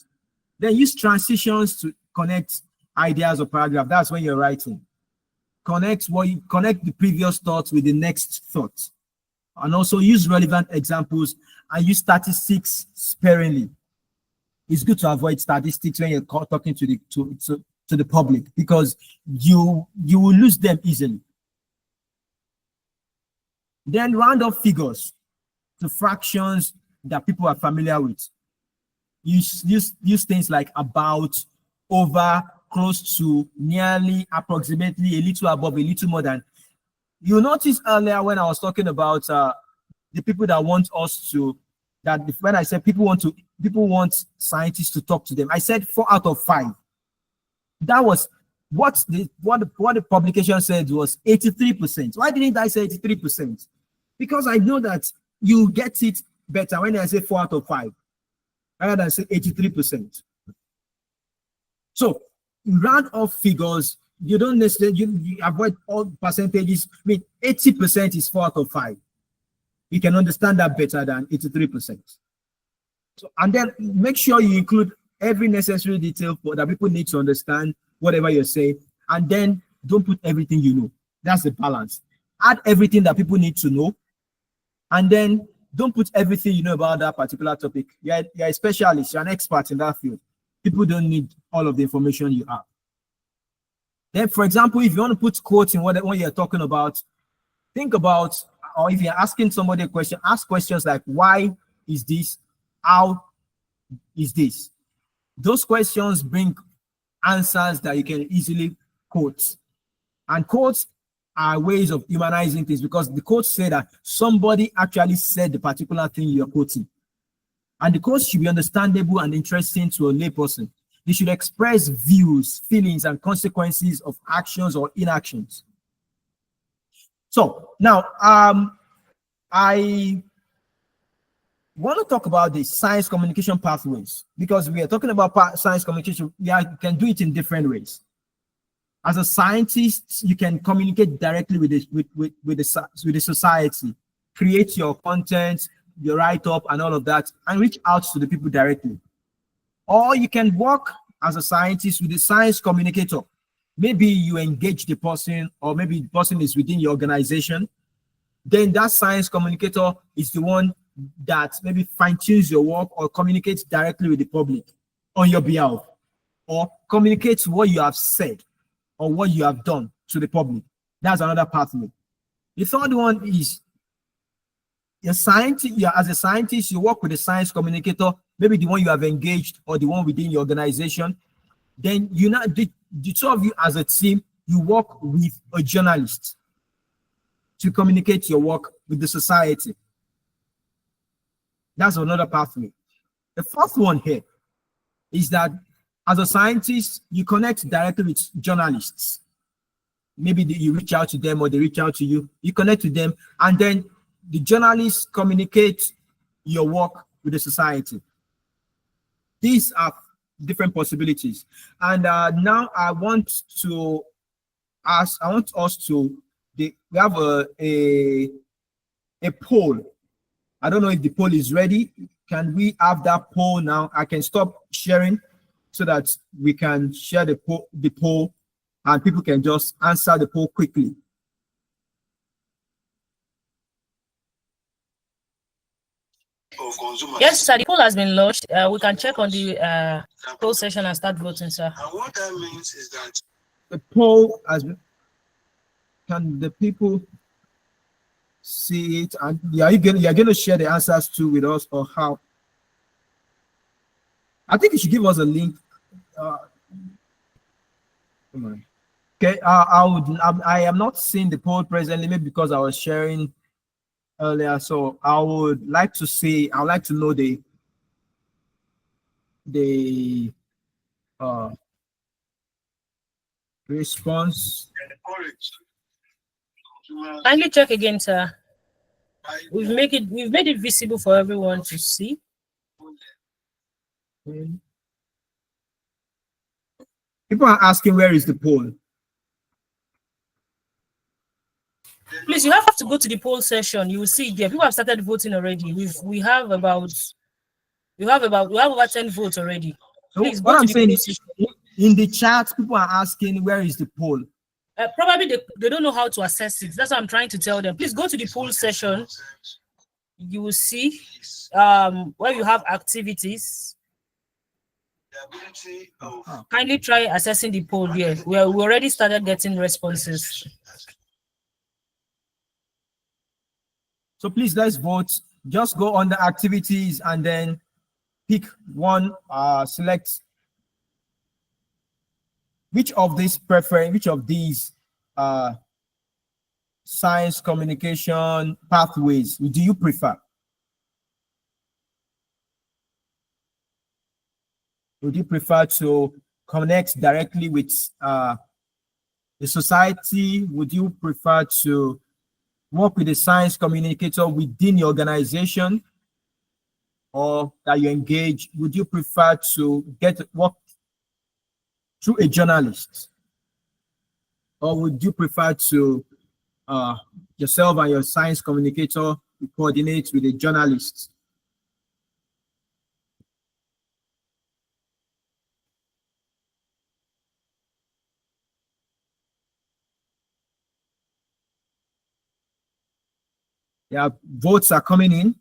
Then use transitions to connect ideas or paragraph. That's when you're writing. Connect the previous thoughts with the next thought. And also use relevant examples and use statistics sparingly. It's good to avoid statistics when you're talking to the public because you will lose them easily. Then round up figures to fractions that people are familiar with. Use things like about, over, close to, nearly, approximately, a little above, a little more than. You noticed earlier when I was talking about the people that want us to, when I said people want scientists to talk to them, I said 4 out of 5. That was what the publication said was 83%. Why didn't I say 83%? Because I know that you get it better when I say 4 out of 5, rather than say 83%. So round off figures, you don't necessarily you avoid all percentages. I mean, 80% is 4 out of 5. You can understand that better than 83%. So, and then make sure you include every necessary detail that people need to understand whatever you're saying, and then don't put everything you know. That's the balance. Add everything that people need to know, and then don't put everything you know about that particular topic. You're a specialist, you're an expert in that field. People don't need all of the information you have. Then, for example, if you want to put quotes in what you're talking about, think about, or if you're asking somebody a question, ask questions like, why is this? How is this? Those questions bring answers that you can easily quote. And quotes are ways of humanizing things because the quotes say that somebody actually said the particular thing you're quoting. And the quotes should be understandable and interesting to a layperson. They should express views, feelings, and consequences of actions or inactions. So now, I want to talk about the science communication pathways because we are talking about science communication. You can do it in different ways. As a scientist, you can communicate directly with the society, create your content, your write-up, and all of that, and reach out to the people directly. Or you can work as a scientist with a science communicator. Maybe you engage the person, or maybe the person is within your organization. Then that science communicator is the one that maybe fine-tunes your work or communicates directly with the public on your behalf, or communicates what you have said or what you have done to the public. That's another pathway. The third one is as a scientist, you work with a science communicator, maybe the one you have engaged or the one within your organization. Then the two of you as a team, you work with a journalist to communicate your work with the society. That's another pathway. The fourth one here is that as a scientist, you connect directly with journalists. Maybe you reach out to them or they reach out to you. You connect with them, and then the journalists communicate your work with the society. These are different possibilities. And now I want us to, we have a poll. I don't know if the poll is ready. Can we have that poll now? I can stop sharing so that we can share the poll and people can just answer the poll quickly. Yes, sir. The poll has been launched. We can check on the poll session and start voting, sir. And what that means is that the poll has been. Can the people see it? And you're going to share the answers too with us, or how? I think you should give us a link. Come on. Okay, I am not seeing the poll presently, maybe because I was sharing earlier. So I would like to know the response. Kindly check again, sir. We've made it visible for everyone to see. People are asking where is the poll. Please, you have to go to the poll session. You will see there. People have started voting already. We have over 10 votes already. Please, what I'm saying is, session. In the chat, people are asking where is the poll. Probably they don't know how to access it. That's what I'm trying to tell them. Please go to the poll session. You will see where you have activities. Kindly try accessing the poll here. We already started getting responses. So please, let's vote. Just go on the activities and then pick one, select which of these science communication pathways do you prefer? Would you prefer to connect directly with the society? Would you prefer to work with a science communicator within the organization, or that you engage? Would you prefer to work through a journalist, or would you prefer to yourself and your science communicator coordinate with a journalist? Yeah, votes are coming in.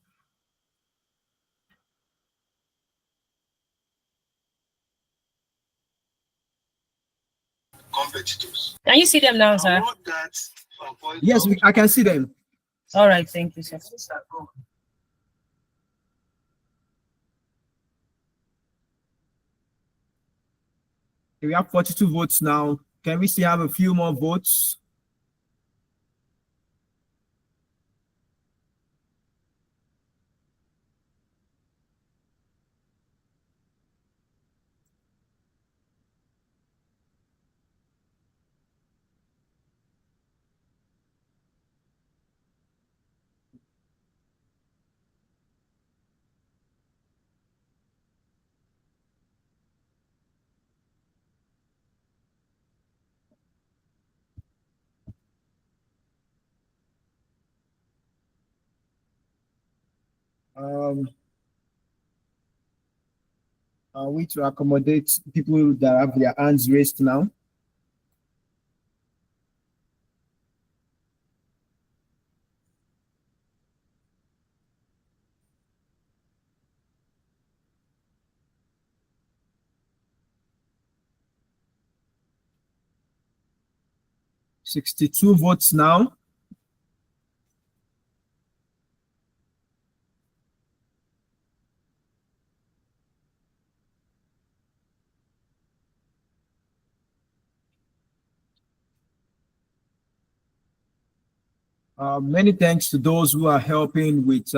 competitors. Can you see them now, sir? Yes, I can see them. All right, thank you, sir. We have 42 votes now. Can we still have a few more votes? Are we to accommodate people that have their hands raised now? $62 votes now. Many thanks to those who are helping with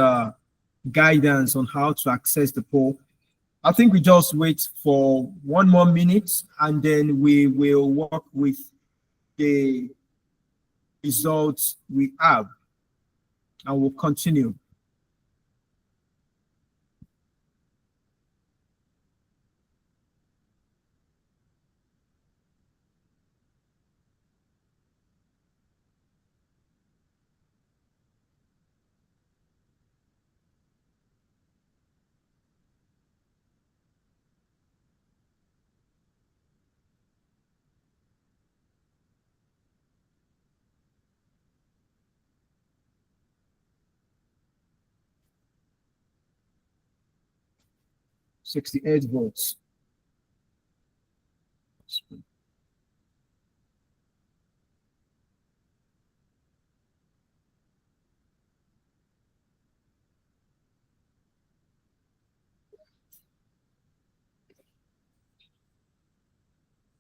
guidance on how to access the poll. I think we just wait for 1 more minute and then we will work with the results we have and we'll continue. $68 votes.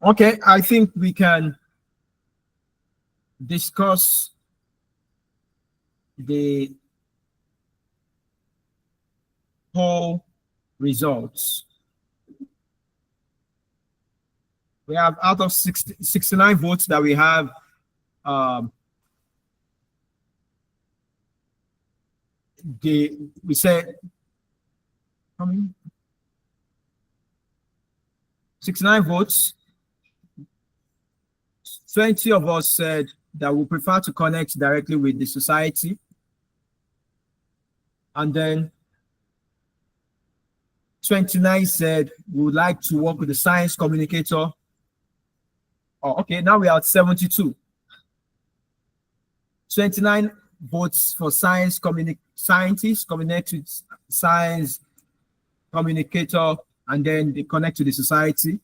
Okay, I think we can discuss the poll results. We have out of 69 votes that we have, we said, how many? 69 votes. 20 of us said that we prefer to connect directly with the society. And then 29 said we would like to work with the science communicator. Oh, okay, now we are at 72. 29 votes for scientists connect with science communicator, and then they connect to the society.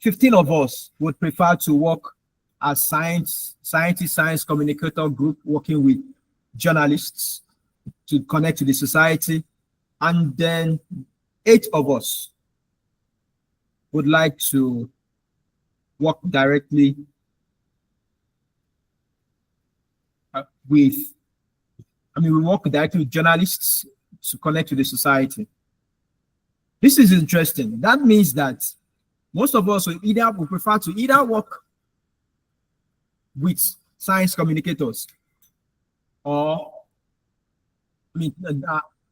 15 of us would prefer to work as science communicator group working with journalists to connect to the society. And then 8 of us would like to work directly we work directly with journalists to connect to the society. This is interesting. That means that most of us will prefer to either work with science communicators or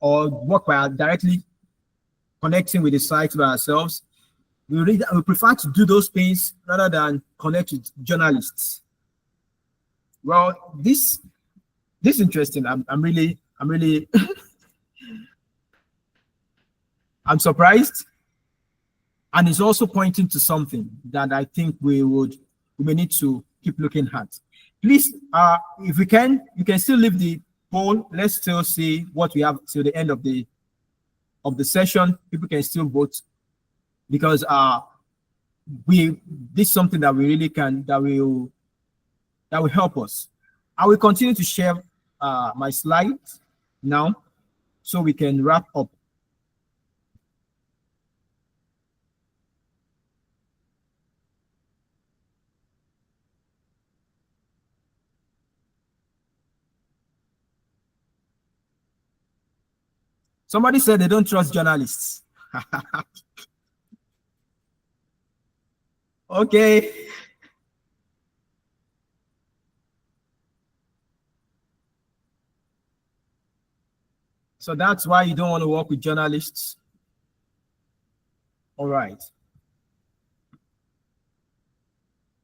work by directly connecting with the site by ourselves. We prefer to do those things rather than connect with journalists. Well, this is interesting. I'm really I'm surprised, and it's also pointing to something that I think we may need to keep looking at. Please, if we can, you can still leave the poll. Let's still see what we have till the end of the session. People can still vote, because this is something that we really can, that will help us. I will continue to share my slides now so we can wrap up. Somebody said they don't trust journalists. Okay. So that's why you don't want to work with journalists. All right.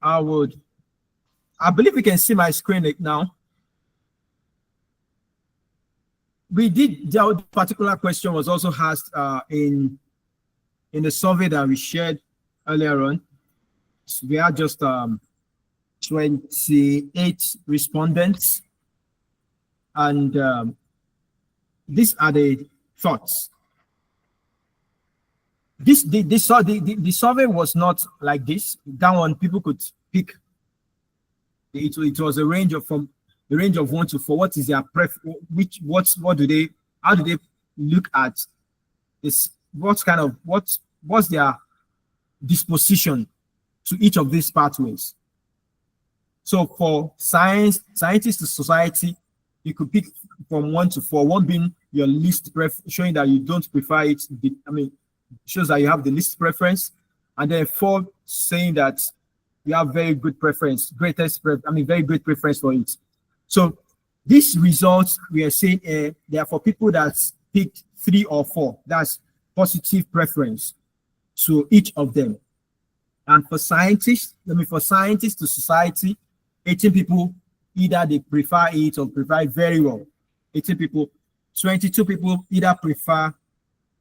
I believe you can see my screen now. The particular question was also asked in the survey that we shared earlier on. So we had just 28 respondents, and these are the thoughts. The survey was not like this. That one people could pick. It was a range of 1 to 4. What is their how do they look at this? What's their disposition to each of these pathways? So for scientists to society, you could pick from 1 to 4. 1 being your least showing that you don't prefer it. I mean, shows that you have the least preference, and then 4 saying that you have very good preference, very great preference for it. So these results we are saying they are for people that picked 3 or 4. That's positive preference to each of them. And for scientists to society, 18 people either they prefer it or prefer it very well. 18 people, 22 people either prefer.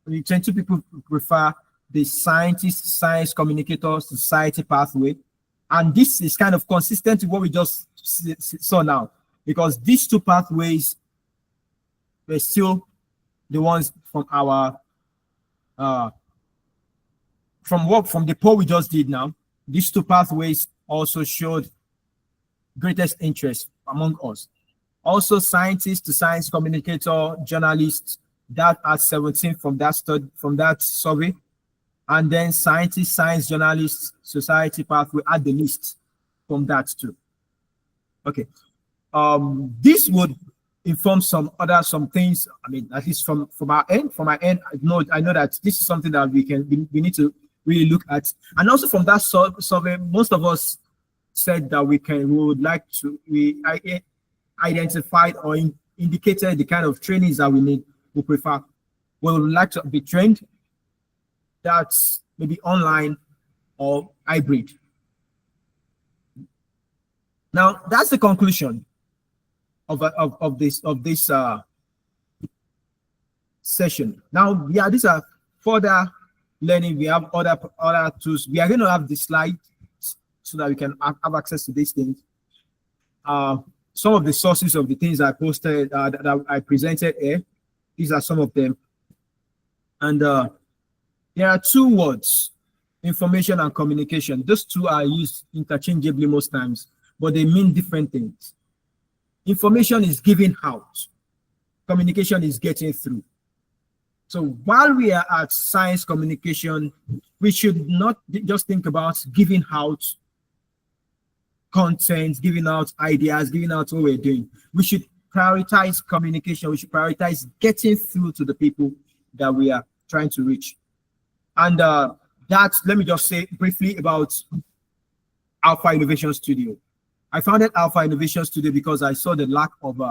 22 people prefer the science communicator society pathway, and this is kind of consistent with what we just saw now, because these 2 pathways were still the ones from our from the poll we just did now. These 2 pathways also showed greatest interest among us. Also, scientists to science communicator, journalists, that at 17 from that survey, and then scientists, science journalists, society pathway at the list from that too. Okay, this would inform some things. I mean, at least from our end. I know that this is something that we need to really look at, and also from that survey, most of us said that we would like to identified or indicated the kind of trainings that we prefer. We would like to be trained. That's maybe online or hybrid. Now that's the conclusion of this session. Now, yeah, these are further learning. We have other tools. We are going to have the slide so that we can have access to these things. Some of the sources of the things I posted that I presented here. These are some of them. And there are 2 words, information and communication. Those 2 are used interchangeably most times, but they mean different things. Information is giving out. Communication is getting through. So while we are at science communication, we should not just think about giving out content, giving out ideas, giving out what we're doing. We should prioritize communication. We should prioritize getting through to the people that we are trying to reach. And let me just say briefly about Alpha Innovation Studio. I founded Alpha Innovation Studio because I saw the lack of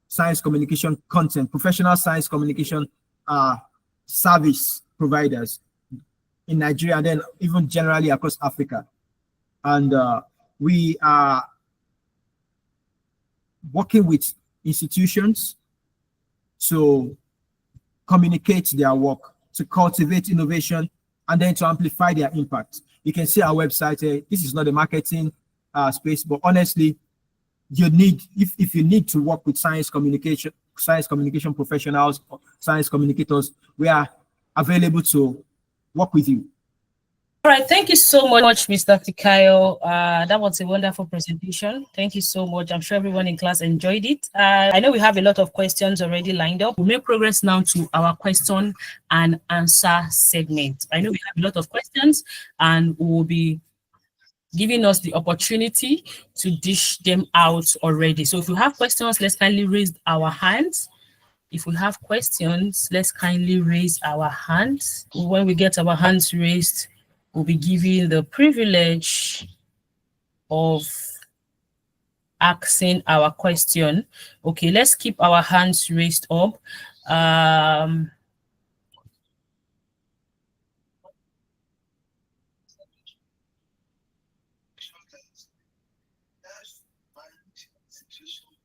science communication content, professional science communication service providers in Nigeria, and then even generally across Africa. And we are working with institutions to communicate their work, to cultivate innovation, and then to amplify their impact. You can see our website here. This is not a marketing space, but honestly, if you need to work with science communication professionals, or science communicators, we are available to work with you. All right, thank you so much, Mr. Fikayo. That was a wonderful presentation. Thank you so much. I'm sure everyone in class enjoyed it. I know we have a lot of questions already lined up. We'll make progress now to our question and answer segment. I know we have a lot of questions, and we will be giving us the opportunity to dish them out already. So if you have questions, let's kindly raise our hands. If we have questions, let's kindly raise our hands. When we get our hands raised, we'll be given the privilege of asking our question. Okay, let's keep our hands raised up.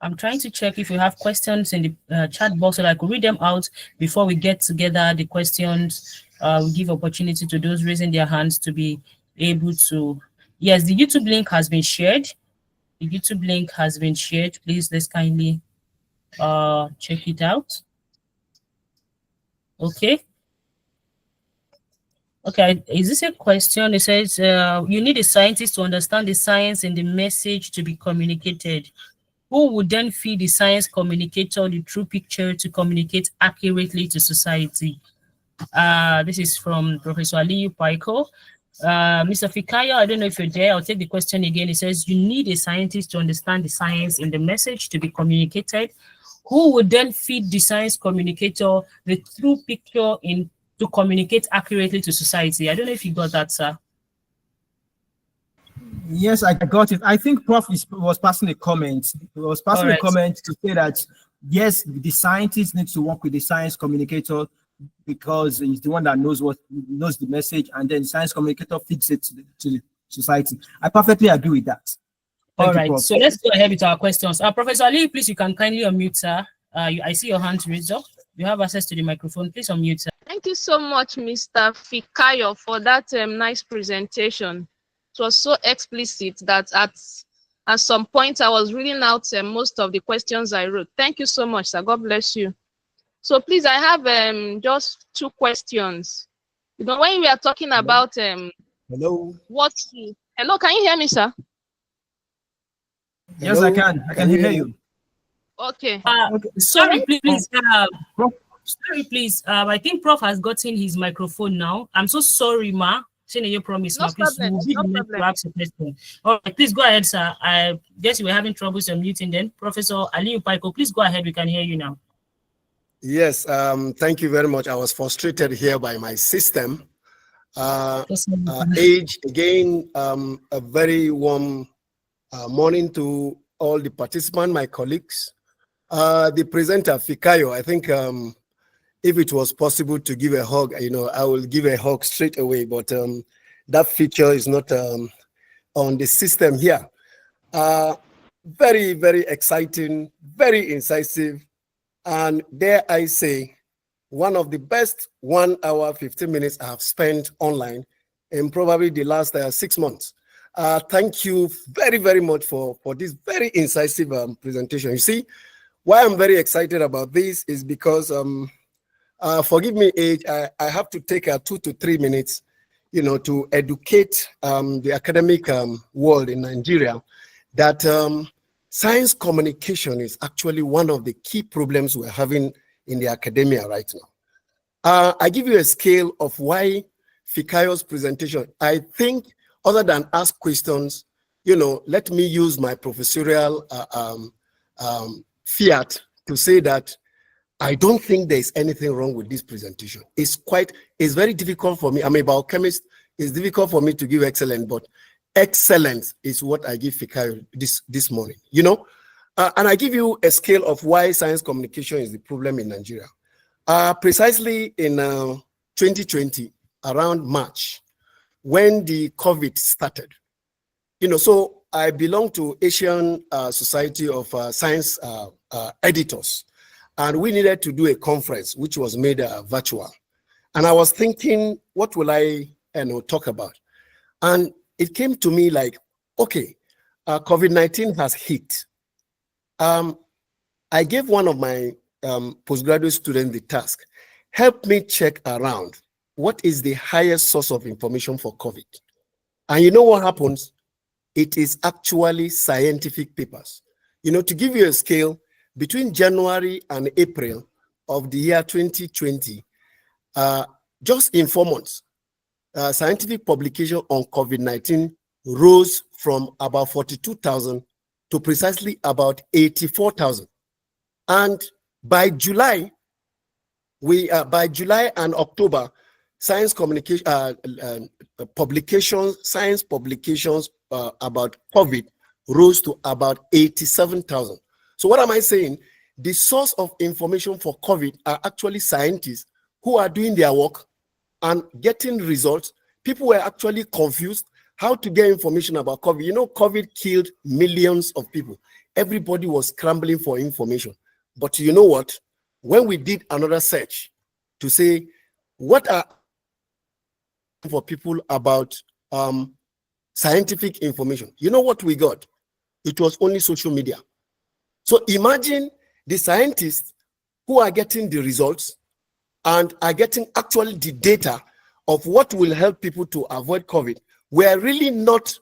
I'm trying to check if you have questions in the chat box so that I could read them out before we get together the questions. We'll give opportunity to those raising their hands to be able to. Yes, the YouTube link has been shared. The YouTube link has been shared. Please, let's kindly check it out. Okay. Okay, is this a question? It says, you need a scientist to understand the science and the message to be communicated. Who would then feed the science communicator the true picture to communicate accurately to society? This is from Professor Aliyu Paiko. Mr. Fikayo, I don't know if you're there. I'll take the question again. It says, you need a scientist to understand the science in the message to be communicated, who would then feed the science communicator the true picture in to communicate accurately to society. I don't know if you got that, sir. Yes, I got it. I think Prof was passing a comment. He was passing a comment to say that, yes, the scientist needs to work with the science communicator because he's the one that knows the message, and then science communicator feeds it to the society. I perfectly agree with that. All right, so let's go ahead with our questions. Professor Ali, please, you can kindly unmute, sir. I see your hand raised up. You have access to the microphone. Please unmute, sir. Thank you so much, Mr. Fikayo, for that nice presentation. It was so explicit that at some point I was reading out most of the questions I wrote. Thank you so much, sir. God bless you. So please, I have just two questions. You know, when we are talking about hello, hello, can you hear me, sir? Yes, I can. I can hear you. Okay. Sorry, please. Sorry, please. I think Prof has gotten his microphone now. I'm so sorry, ma. You promise, ma. Please, no problem. All right, please go ahead, sir. I guess you were having troubles unmuting then. Professor Ali Upaiko, please go ahead. We can hear you now. Yes, thank you very much. I was frustrated here by my system. Age, again, a very warm morning to all the participants, my colleagues. The presenter, Fikayo, I think if it was possible to give a hug, I will give a hug straight away, but that feature is not on the system here. Very, very exciting, very incisive, and dare I say, one of the best 1 hour, 15 minutes I have spent online in probably the last 6 months. Thank you very, very much for this very incisive presentation. You see, why I'm very excited about this is because, forgive me, age, I have to take 2 to 3 minutes, to educate the academic world in Nigeria that science communication is actually one of the key problems we're having in the academia right now. I give you a scale of why Fikayo's presentation, I think, other than ask questions, let me use my professorial fiat to say that I don't think there's anything wrong with this presentation. It's very difficult for me. I'm a biochemist. It's difficult for me to give excellent, but excellence is what I give Fikayo this morning, and I give you a scale of why science communication is the problem in Nigeria. Precisely in 2020, around March, when the COVID started, so I belong to Asian Society of Science Editors, and we needed to do a conference, which was made virtual. And I was thinking, what will I talk about? And it came to me like, okay, COVID-19 has hit. I gave one of my postgraduate students the task, help me check around what is the highest source of information for COVID. And you know what happens? It is actually scientific papers. To give you a scale, between January and April of the year 2020, just in 4 months, scientific publication on COVID-19 rose from about 42,000 to precisely about 84,000. And by July and October, science communication science publications about COVID rose to about 87,000. So what am I saying? The source of information for COVID are actually scientists who are doing their work and getting results. People were actually confused how to get information about COVID. COVID killed millions of people. Everybody was scrambling for information. But you know what? When we did another search to say, what are for people about scientific information, you know what we got? It was only social media. So imagine the scientists who are getting the results and are getting actually the data of what will help people to avoid COVID. Were really not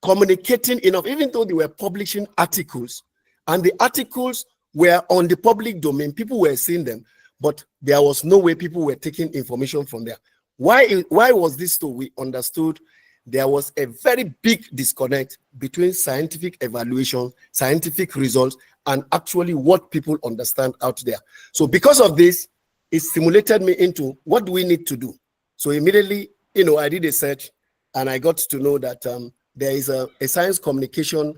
communicating enough, even though they were publishing articles, and the articles were on the public domain. People were seeing them, but there was no way people were taking information from there. Why was this so? We understood there was a very big disconnect between scientific evaluation, scientific results, and actually what people understand out there. So because of this, it stimulated me into what do we need to do. So immediately, I did a search and I got to know that there is a science communication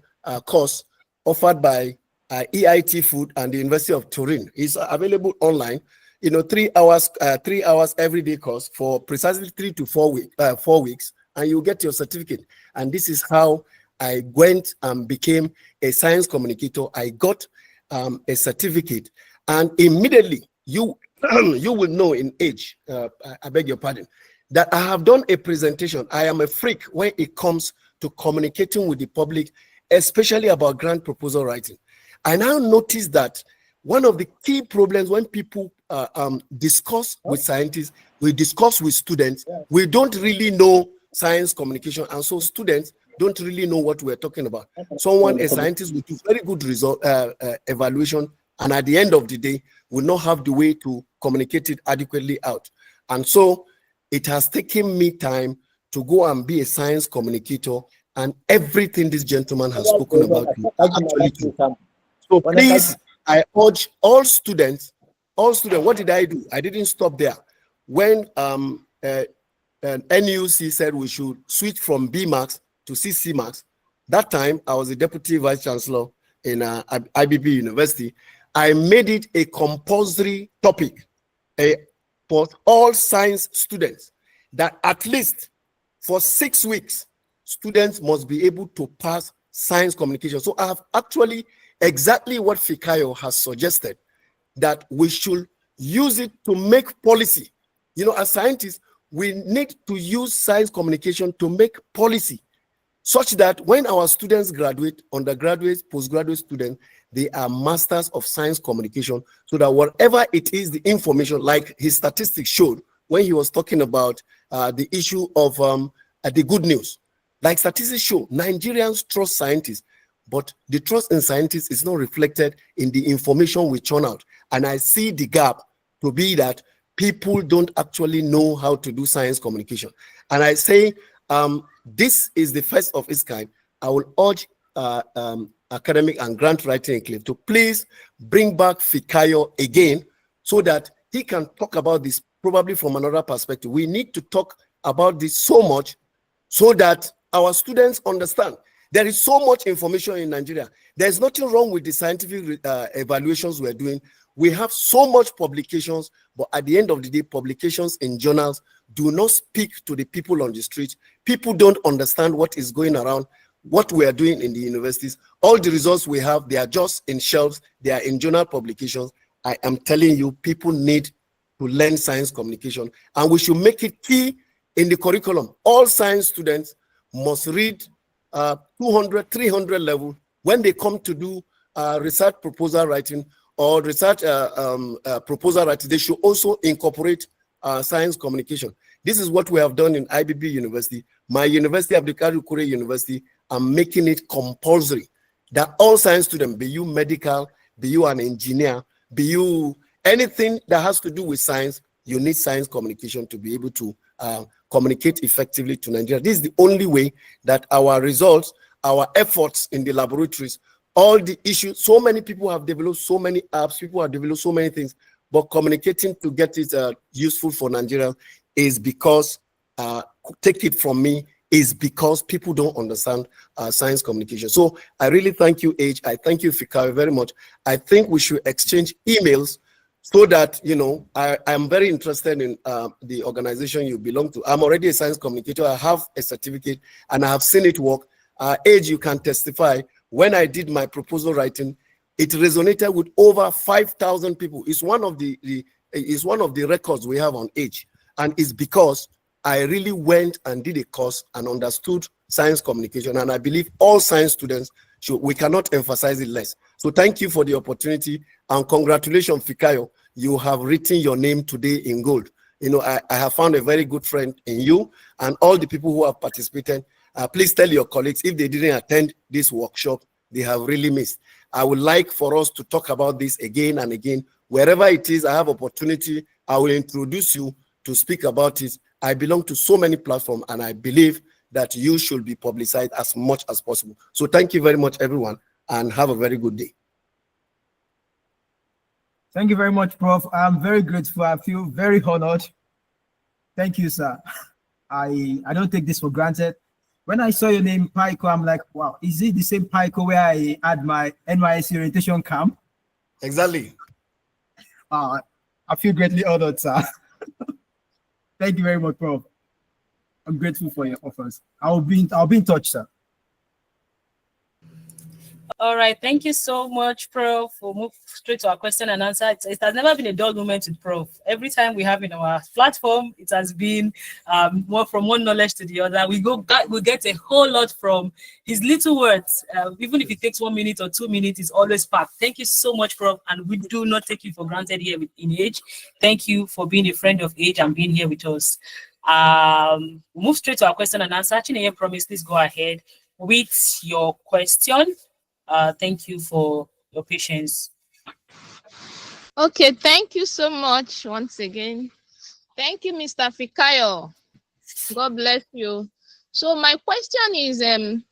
course offered by EIT Food and the University of Turin. It's available online. 3 hours everyday course for precisely 3 to 4 weeks, and you get your certificate. And this is how I went and became a science communicator. I got a certificate, and immediately you will know in age, I beg your pardon, that I have done a presentation. I am a freak when it comes to communicating with the public, especially about grant proposal writing. I now notice that one of the key problems when people discuss with scientists, we discuss with students, we don't really know science communication, and so students don't really know what we're talking about. Someone, a scientist, with a very good result evaluation, and at the end of the day, will not have the way to communicate it adequately out. And so it has taken me time to go and be a science communicator, and everything this gentleman has spoken about actually true. So please, I urge all students, what did I do? I didn't stop there. When NUC said we should switch from BMax to CC Max, that time I was the deputy vice chancellor in IBB University. I made it a compulsory topic for all science students that at least for 6 weeks, students must be able to pass science communication. So I have actually exactly what Fikayo has suggested, that we should use it to make policy. As scientists, we need to use science communication to make policy, such that when our students graduate, undergraduates, postgraduate students, they are masters of science communication, so that whatever it is, the information, like his statistics showed when he was talking about the issue of the good news. Like statistics show, Nigerians trust scientists, but the trust in scientists is not reflected in the information we churn out. And I see the gap to be that people don't actually know how to do science communication. And I say this is the first of its kind. I will urge academic and grant writing enclave to please bring back Fikayo again, so that he can talk about this probably from another perspective. We need to talk about this so much so that our students understand. There is so much information in Nigeria. There's nothing wrong with the scientific evaluations we're doing. We have so much publications, but at the end of the day, publications in journals do not speak to the people on the street. People don't understand what is going around, what we are doing in the universities. All the results we have, they are just in shelves, they are in journal publications. I am telling you, people need to learn science communication, and we should make it key in the curriculum. All science students must read 200, 300 level when they come to do research proposal writing or research proposal writing. They should also incorporate science communication. This is what we have done in IBB University. My university, Abdulkadir Kure University, I'm making it compulsory that all science students, be you medical, be you an engineer, be you anything that has to do with science, you need science communication to be able to communicate effectively to Nigeria. This is the only way that our results, our efforts in the laboratories, all the issues, so many people have developed so many apps, people have developed so many things, but communicating to get it useful for Nigeria is because, take it from me, is because people don't understand science communication. So I really thank you, H. I thank you, Fikayo, very much. I think we should exchange emails so that, I'm very interested in the organization you belong to. I'm already a science communicator. I have a certificate and I have seen it work. Age, you can testify. When I did my proposal writing, it resonated with over 5,000 people. It's one of the records we have on Age, and it's because I really went and did a course and understood science communication. And I believe all science students we cannot emphasize it less. So thank you for the opportunity, and congratulations, Fikayo. You have written your name today in gold. I have found a very good friend in you and all the people who have participated. Please tell your colleagues, if they didn't attend this workshop, they have really missed. I would like for us to talk about this again and again. Wherever it is, I have opportunity, I will introduce you to speak about it. I belong to so many platforms, and I believe that you should be publicized as much as possible. So thank you very much, everyone, and have a very good day. Thank you very much, Prof. I'm very grateful. I feel very honored. Thank you, sir. I don't take this for granted. When I saw your name, Pico, I'm like, wow, is it the same Pico where I had my NYSC orientation camp? Exactly. I feel greatly honored, sir. Thank you very much, Prof. I'm grateful for your offers. I'll be in touch, sir. All right, thank you so much, Prof. We'll move straight to our question and answer. It has never been a dull moment with Prof. Every time we have in our platform, it has been more from one knowledge to the other. We get a whole lot from his little words. Even if it takes 1 minute or 2 minutes, it's always packed. Thank you so much, Prof. And we do not take you for granted here in Age. Thank you for being a friend of Age and being here with us. We'll move straight to our question and answer. Chineye, promise, please go ahead with your question. Thank you for your patience. Okay, thank you so much once again. Thank you, Mr. Fikayo. God bless you. So my question is, when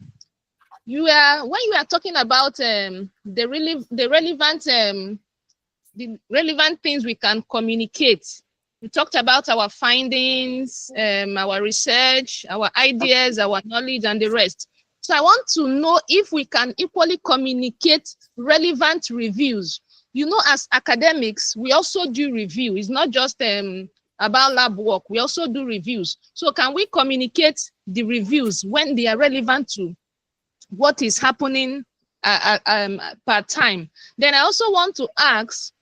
you are talking about the relevant things we can communicate. We talked about our findings, our research, our ideas, our knowledge, and the rest. So I want to know if we can equally communicate relevant reviews. You know, as academics, we also do review. It's not just about lab work. We also do reviews. So can we communicate the reviews when they are relevant to what is happening per time? Then I also want to ask,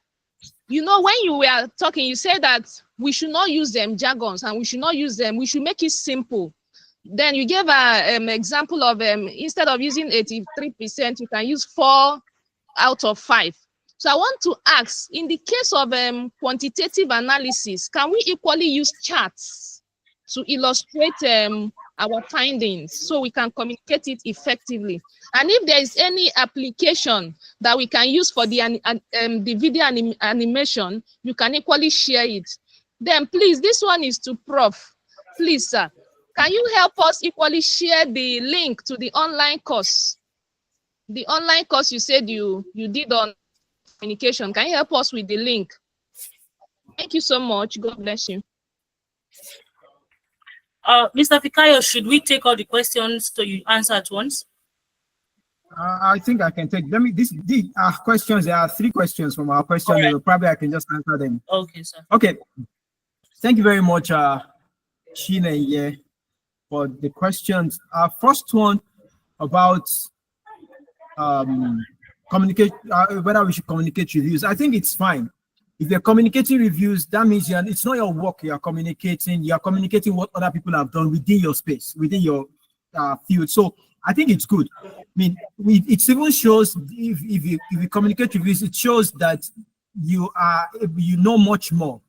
you know, when you were talking, you said that we should not use them jargons and we should not use them. We should make it simple. Then you gave an example of instead of using 83%, you can use 4 out of 5. So I want to ask, in the case of quantitative analysis, can we equally use charts to illustrate our findings so we can communicate it effectively? And if there is any application that we can use for the video animation, you can equally share it. Then please, this one is to Prof. Please, sir. Can you help us equally share the link to the online course? The online course you said you did on communication. Can you help us with the link? Thank you so much. God bless you. Mr. Fikayo, should we take all the questions so you answer at once? I think I can take. Let me. These questions. There are 3 questions from our question. Right. Probably I can just answer them. Okay, sir. Okay. Thank you very much, Chineye, for the questions. Our first one about communicate, whether we should communicate reviews. I think it's fine. If you're communicating reviews, that means it's not your work you are communicating. You are communicating what other people have done within your space, within your field. So I think it's good. I mean, it even shows if you communicate reviews, it shows that you know much more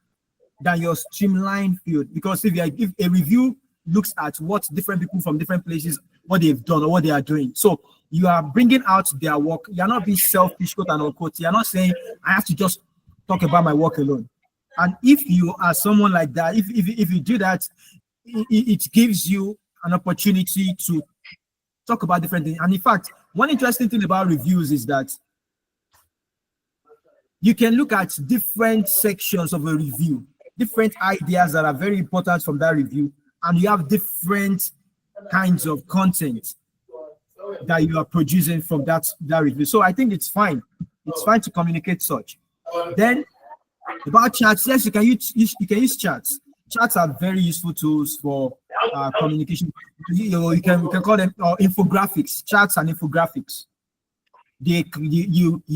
than your streamlined field. Because if a review looks at what different people from different places, what they've done or what they are doing, so you are bringing out their work. You're not being selfish, quote and unquote. You're not saying I have to just talk about my work alone. And if you are someone like that, if you do that, it gives you an opportunity to talk about different things. And in fact, one interesting thing about reviews is that you can look at different sections of a review, different ideas that are very important from that review, and you have different kinds of content that you are producing from that review. So I think it's fine. It's fine to communicate such. Then about charts, yes, you can use charts. Charts are very useful tools for communication. You can call them infographics, charts and infographics. There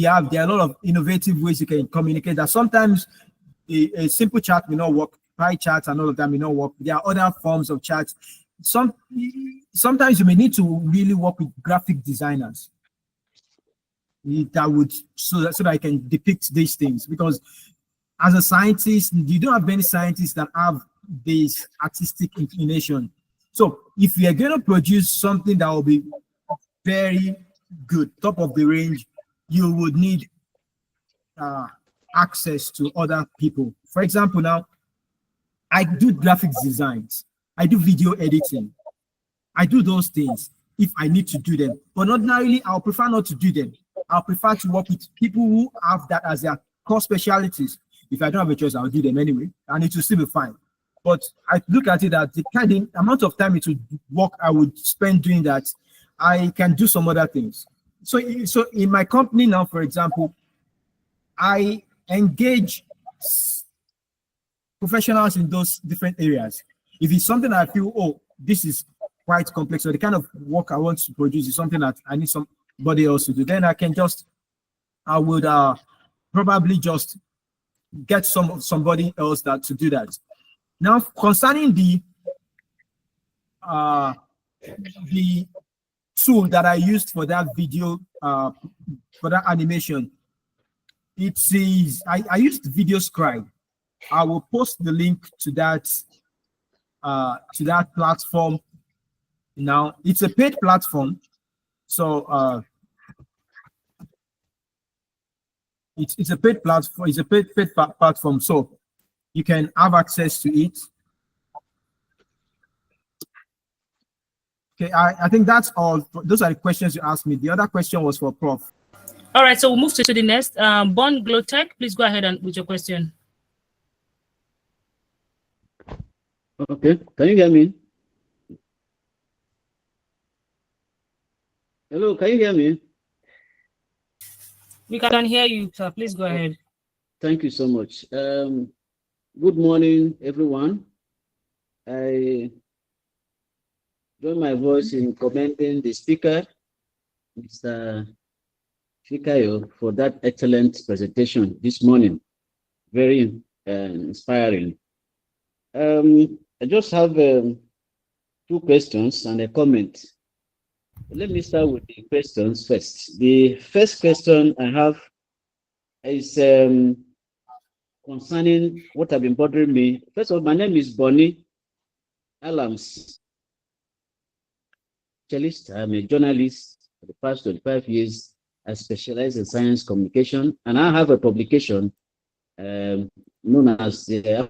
are a lot of innovative ways you can communicate that. Sometimes a simple chart may not work, pie charts and all of that may not work. There are other forms of charts. Sometimes you may need to really work with graphic designers that would so that I can depict these things, because as a scientist, you don't have many scientists that have this artistic inclination. So if you are going to produce something that will be very good, top of the range, you would need access to other people. For example, now I do graphics designs, I do video editing, I do those things if I need to do them. But ordinarily, I'll prefer not to do them. I'll prefer to work with people who have that as their core specialties. If I don't have a choice, I'll do them anyway, and it will still be fine. But I look at it that the kind of amount of time it would work I would spend doing that, I can do some other things. So in my company now, for example, I engage professionals in those different areas. If it's something I feel, oh, this is quite complex, or the kind of work I want to produce is something that I need somebody else to do, then I would probably just get somebody else to do that. Now, concerning the tool that I used for that video, for that animation, it says I used Video Scribe. I will post the link to that platform. Now, it's a paid platform, so it's a paid platform. It's a paid platform, so you can have access to it. Okay, I think that's all. Those are the questions you asked me. The other question was for Prof. All right, so we'll move to the next. Bon Glotech, please go ahead with your question. Okay, can you hear me? Hello, can you hear me? We can hear you, sir. Please go ahead. Thank you so much. Good morning, everyone. I join my voice in commending the speaker, Mr. Fikayo, for that excellent presentation this morning. Very inspiring. I just have 2 questions and a comment. Let me start with the questions first. The first question I have is concerning what have been bothering me. First of all, my name is Bonnie Alams. I'm a journalist for the past 25 years. I specialize in science communication, and I have a publication known as the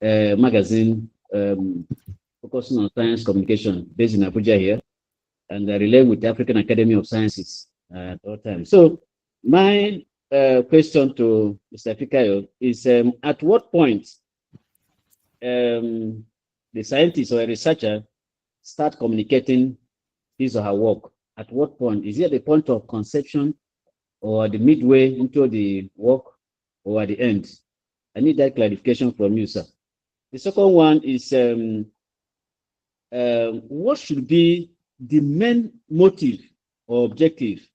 magazine focusing on science communication based in Abuja here, and I relate with the African Academy of Sciences at all times. So my question to Mr. Fikayo is, at what point the scientist or a researcher start communicating his or her work? At what point? Is it at the point of conception, or the midway into the work, or at the end? I need that clarification from you, sir. The second one is, what should be the main motive or objective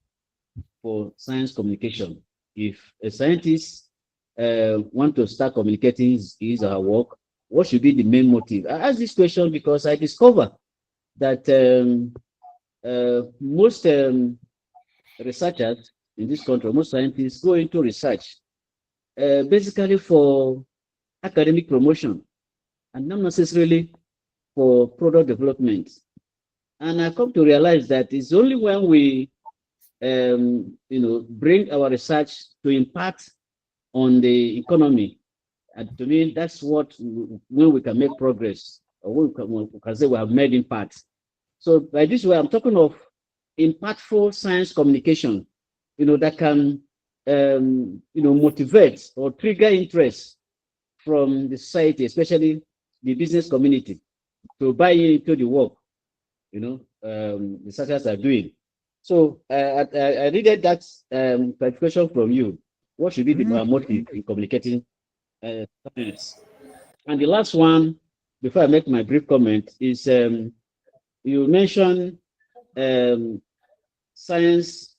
for science communication? If a scientist want to start communicating his or her work, what should be the main motive? I ask this question because I discover that most researchers in this country, most scientists go into research basically for academic promotion and not necessarily for product development. And I come to realize that it's only when we bring our research to impact on the economy, and to me, that's when we can make progress, or we can say we have made impact. So by this way, I'm talking of impactful science communication, that can, motivate or trigger interest from the society, especially the business community, to buy into the work, the researchers are doing. So I needed that clarification from you. What should be the motive in communicating science? And the last one, before I make my brief comment, is you mentioned science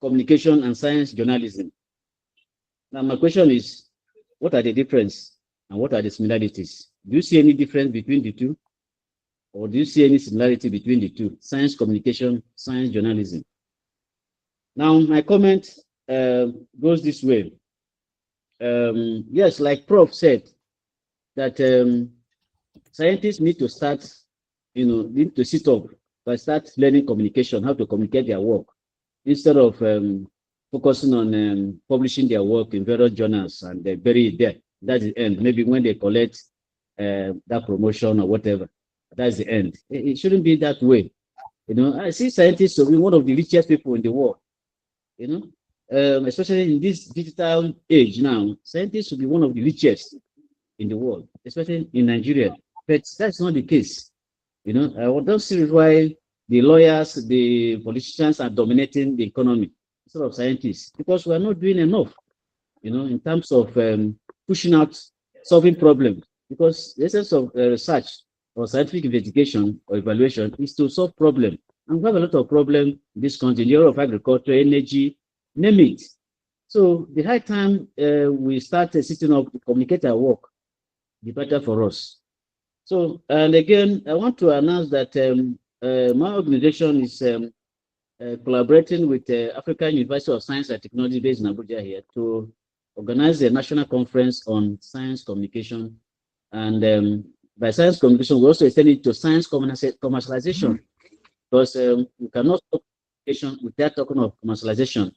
communication and science journalism. Now my question is, what are the difference and what are the similarities? Do you see any difference between the two? Or do you see any similarity between the two? Science communication, science journalism. Now my comment goes this way. Yes, like Prof said, that scientists need to start, need to sit up and start learning communication, how to communicate their work, instead of focusing on publishing their work in various journals and they bury it there. That's the end. Maybe when they collect that promotion or whatever. That's the end. It shouldn't be that way. You know, I see scientists to be one of the richest people in the world. You know, especially in this digital age now, scientists should be one of the richest in the world, especially in Nigeria. But that's not the case. You know, I don't see why the lawyers, the politicians are dominating the economy instead of scientists, because we are not doing enough, you know, in terms of pushing out solving problems. Because the essence of research or scientific investigation or evaluation is to solve problems. And we have a lot of problems in this country, in the area of agriculture, energy, name it. So the high time we start sitting up to communicate our work, the better for us. So, and again, I want to announce that my organization is collaborating with African University of Science and Technology based in Abuja here to organize a national conference on science communication. And by science communication, we also extend it to science commercialization, because we cannot stop communication without talking of commercialization,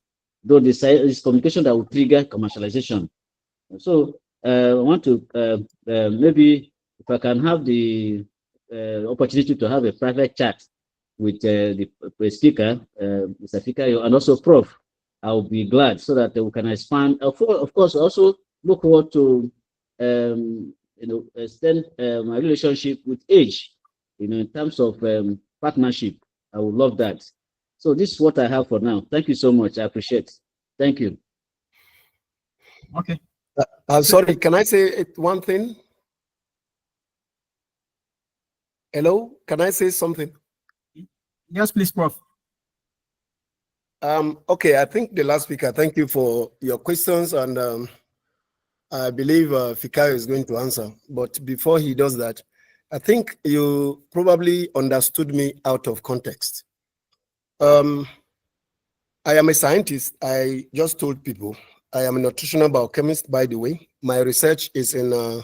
though this is communication that will trigger commercialization. So I want to maybe if I can have the opportunity to have a private chat with the speaker, Mr. Fikayo, and also Prof, I'll be glad, so that we can expand. Of course, also look forward to extend my relationship with Age, in terms of partnership. I would love that. So this is what I have for now. Thank you so much. I appreciate it. Thank you. Okay. I'm sorry, can I say one thing? Hello, can I say something? Yes, please, Prof. Okay, I think the last speaker, thank you for your questions, and I believe Fikayo is going to answer. But before he does that, I think you probably understood me out of context. I am a scientist. I just told people I am a nutritional biochemist, by the way. My research is in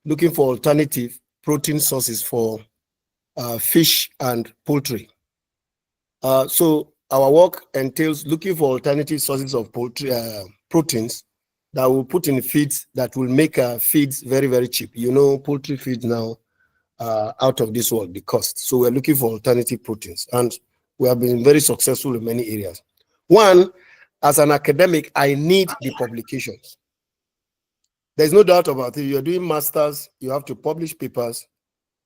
looking for alternative protein sources for fish and poultry. So our work entails looking for alternative sources of poultry proteins that will put in feeds that will make feeds very, very cheap. You know, poultry feeds now out of this world, the cost. So we're looking for alternative proteins, and we have been very successful in many areas. One, as an academic, I need the publications. There's no doubt about it. You're doing masters, you have to publish papers.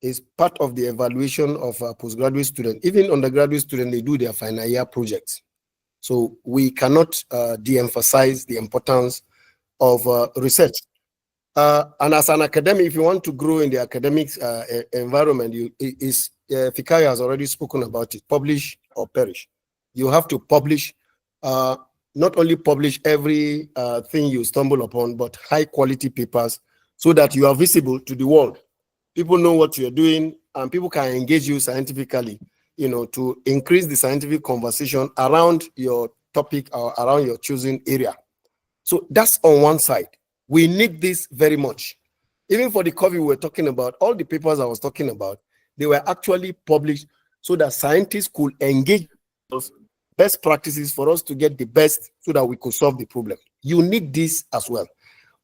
It's part of the evaluation of a postgraduate student. Even undergraduate student, they do their final year projects. So we cannot de-emphasize the importance of research. And as an academic, if you want to grow in the academic environment, Fikayo has already spoken about it, publish or perish. You have to publish, not only publish every thing you stumble upon, but high quality papers so that you are visible to the world. People know what you're doing, and people can engage you scientifically, to increase the scientific conversation around your topic or around your chosen area. So that's on one side. We need this very much. Even for the COVID we were talking about, all the papers I was talking about, they were actually published so that scientists could engage us, best practices for us to get the best so that we could solve the problem. You need this as well.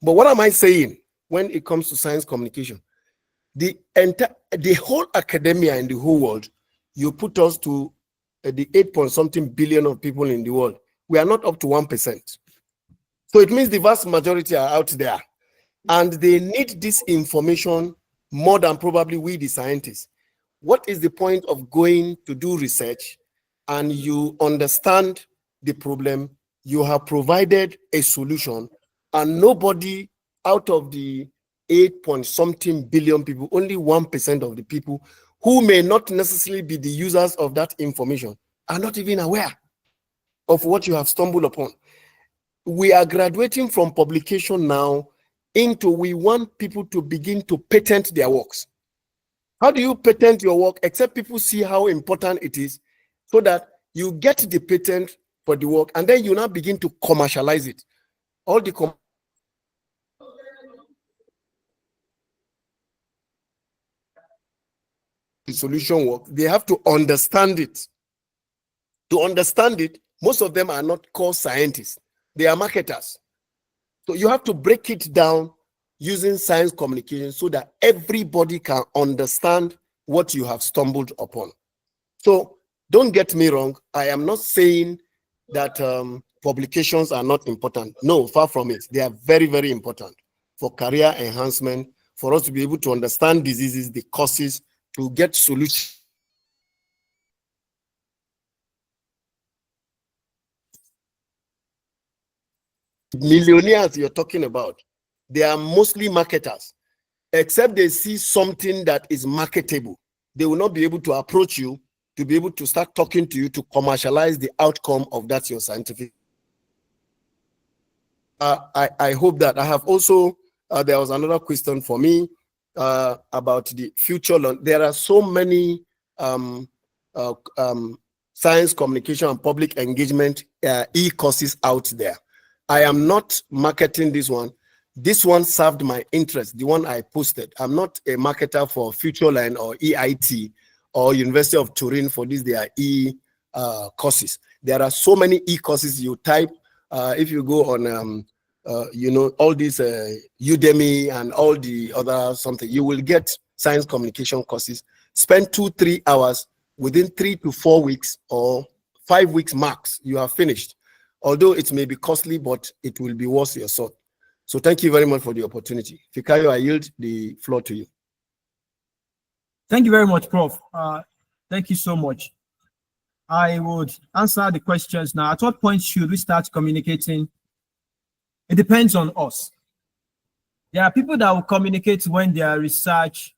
But what am I saying when it comes to science communication? The whole academia in the whole world, you put us to the 8-point-something billion of people in the world. We are not up to 1%. So it means the vast majority are out there, and they need this information more than probably we, the scientists. What is the point of going to do research and you understand the problem, you have provided a solution, and nobody out of the 8-point-something billion people, only 1% of the people who may not necessarily be the users of that information are not even aware of what you have stumbled upon. We are graduating from publication now into we want people to begin to patent their works. How do you patent your work except people see how important it is, so that you get the patent for the work and then you now begin to commercialize it. All the solution work, they have to understand it. To understand it, most of them are not called scientists. They are marketers. So you have to break it down using science communication so that everybody can understand what you have stumbled upon. So don't get me wrong. I am not saying that publications are not important. No, far from it. They are very, very important for career enhancement, for us to be able to understand diseases, the causes, to get solutions. Millionaires you're talking about, they are mostly marketers. Except they see something that is marketable, they will not be able to approach you to be able to start talking to you to commercialize the outcome of that your scientific. I hope that I have also, there was another question for me about the future. There are so many science communication and public engagement e-courses out there. I am not marketing this one. This one served my interest, the one I posted. I'm not a marketer for FutureLearn or EIT or University of Turin for this, they are courses. There are so many e-courses you type. If you go on, you know, all these Udemy and all the other something, you will get science communication courses. Spend 2-3 hours, within 3 to 4 weeks or 5 weeks max, you are finished. Although it may be costly, but it will be worth your salt. So thank you very much for the opportunity. Fikayo, I yield the floor to you. Thank you very much, Prof. Thank you so much. I would answer the questions now. At what point should we start communicating? It depends on us. There are people that will communicate when they are research,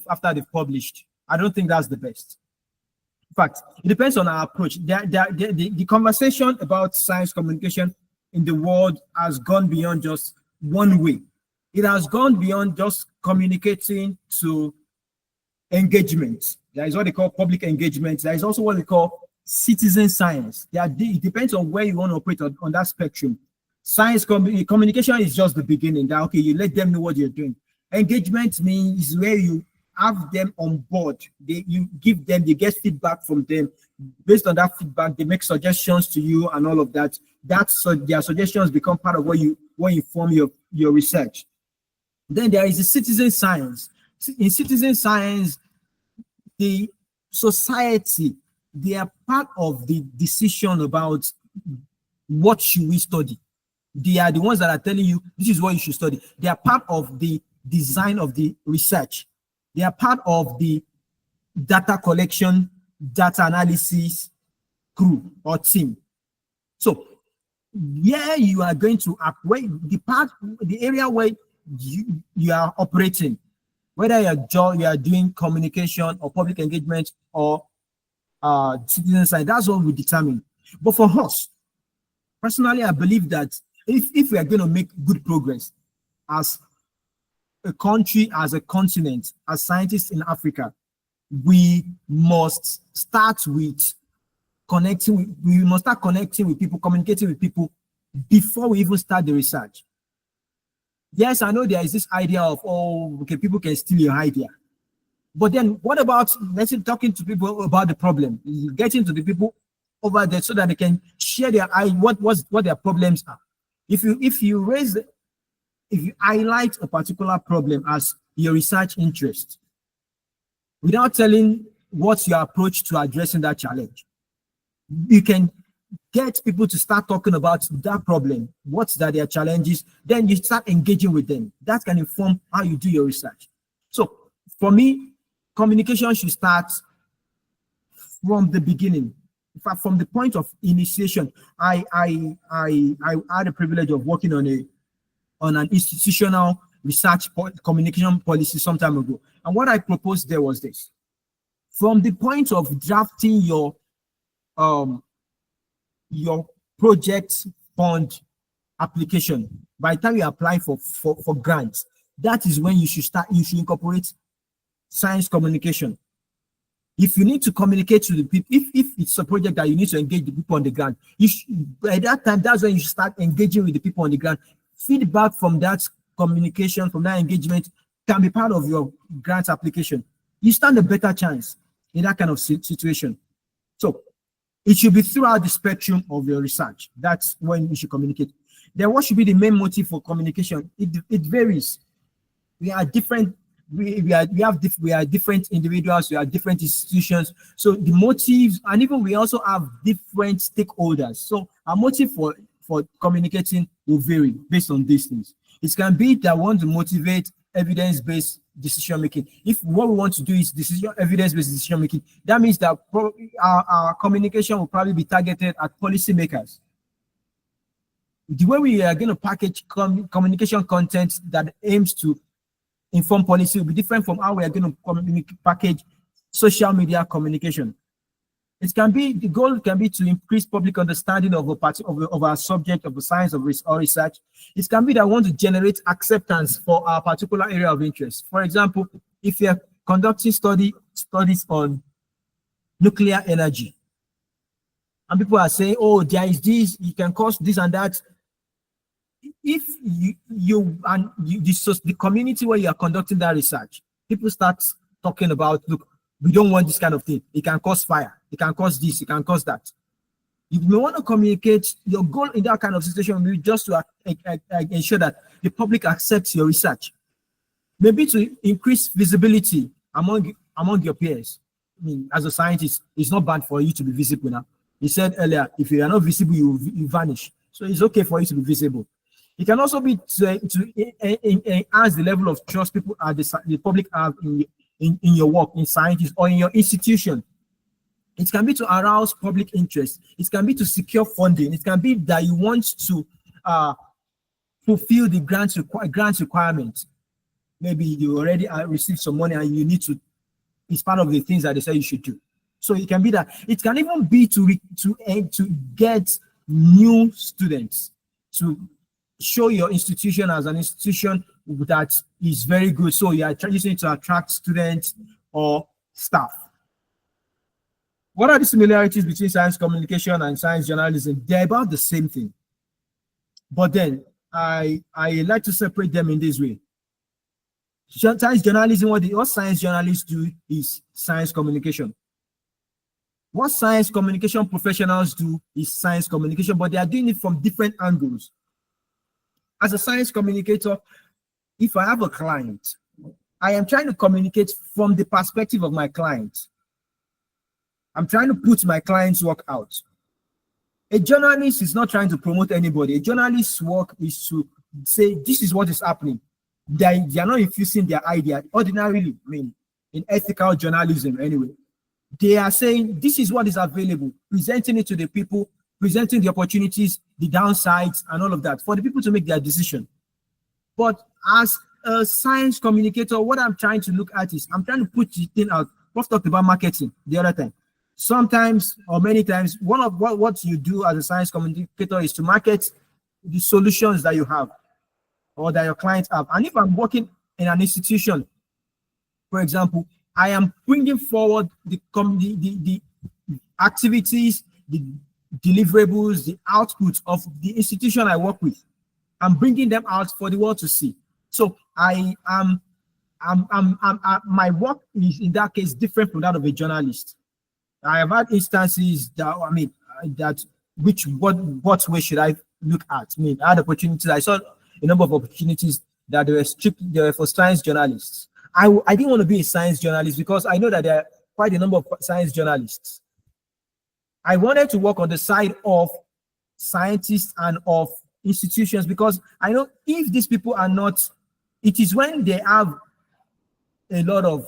after they've published. I don't think that's the best. In fact, it depends on our approach. The conversation about science communication in the world has gone beyond just one way. It has gone beyond just communicating to engagement. There is what they call public engagement. There is also what they call citizen science. It depends on where you want to operate on that spectrum. Science communication is just the beginning. That, okay, you let them know what you're doing. Engagement means where you have them on board. You give them, you get feedback from them. Based on that feedback, they make suggestions to you and all of that. Their suggestions become part of what you form your research. Then there is the citizen science. In citizen science, the society, they are part of the decision about what should we study. They are the ones that are telling you this is what you should study. They are part of the design of the research. They are part of the data collection, data analysis crew or team. So where you are going to the area where you are operating, whether you are doing communication or public engagement or citizen science, that's what we determine. But for us, personally, I believe that if we are going to make good progress as a country, as a continent, as scientists in Africa, we must start with connecting. We must start connecting with people, communicating with people before we even start the research. Yes, I know there is this idea of, oh, okay, people can steal your idea. But then what about, let's say, talking to people about the problem, getting to the people over there so that they can share their what their problems are. If you highlight a particular problem as your research interest, without telling what's your approach to addressing that challenge, you can get people to start talking about that problem, what's their challenges, then you start engaging with them. That can inform how you do your research. So for me, communication should start from the beginning. In fact, from the point of initiation. I had the privilege of working on an institutional research communication policy some time ago. And what I proposed there was this. From the point of drafting your project fund application, by the time you apply for grants, that is when you should incorporate science communication. If you need to communicate to the people, if it's a project that you need to engage the people on the ground, by that time, that's when you should start engaging with the people on the ground. Feedback from that communication, from that engagement, can be part of your grant application. You stand a better chance in that kind of situation. So it should be throughout the spectrum of your research. That's when you should communicate. then what should be the main motive for communication? It varies. We are different. We are different individuals. We are different institutions. So the motives, and even we also have different stakeholders. So our motive for communicating will vary based on these things. It can be that we want to motivate evidence-based decision making. If what we want to do is evidence-based decision making, that means that our communication will probably be targeted at policymakers. The way we are going to package communication content that aims to inform policy will be different from how we are going to package social media communication. The goal can be to increase public understanding of a subject, of a science or research. It can be that we want to generate acceptance for our particular area of interest. For example, if you're conducting studies on nuclear energy, and people are saying, oh, there is this, you can cause this and that. If the community where you are conducting that research, people start talking about, look, we don't want this kind of thing. It can cause fire. It can cause this. It can cause that. If you want to communicate, your goal in that kind of situation will be just to ensure that the public accepts your research. Maybe to increase visibility among your peers. I mean, as a scientist, it's not bad for you to be visible now. He said earlier, if you are not visible, you vanish. So it's okay for you to be visible. It can also be to enhance the level of trust people the public have in your work, in scientists, or in your institution. It can be to arouse public interest. It can be to secure funding. It can be that you want to fulfill the grant requirement. Maybe you already received some money and you need to. It's part of the things that they say you should do. So it can be that. It can even be to get new students, to show your institution as an institution that is very good. So you are using it to attract students or staff. What are the similarities between science communication and science journalism? They're about the same thing. But then I like to separate them in this way. Science journalism, what science journalists do is science communication. What science communication professionals do is science communication, but they are doing it from different angles. As a science communicator, if I have a client, I am trying to communicate from the perspective of my client. I'm trying to put my client's work out. A journalist is not trying to promote anybody. A journalist's work is to say, this is what is happening. They are not infusing their idea. Ordinarily, I mean, in ethical journalism anyway, they are saying, this is what is available, presenting it to the people, presenting the opportunities, the downsides, and all of that for the people to make their decision. But as a science communicator, what I'm trying to look at is, I'm trying to put the thing out. We've talked about marketing the other time. Sometimes or many times, one of what you do as a science communicator is to market the solutions that you have or that your clients have. And if I'm working in an institution, for example, I am bringing forward the activities, the deliverables, the outputs of the institution I work with. I'm bringing them out for the world to see. So my work is in that case different from that of a journalist. I have had instances that what way should I look at? I mean, I had opportunities. I saw a number of opportunities that they were for science journalists. I didn't want to be a science journalist because I know that there are quite a number of science journalists. I wanted to work on the side of scientists and of institutions because I know if these people are not, it is when they have a lot of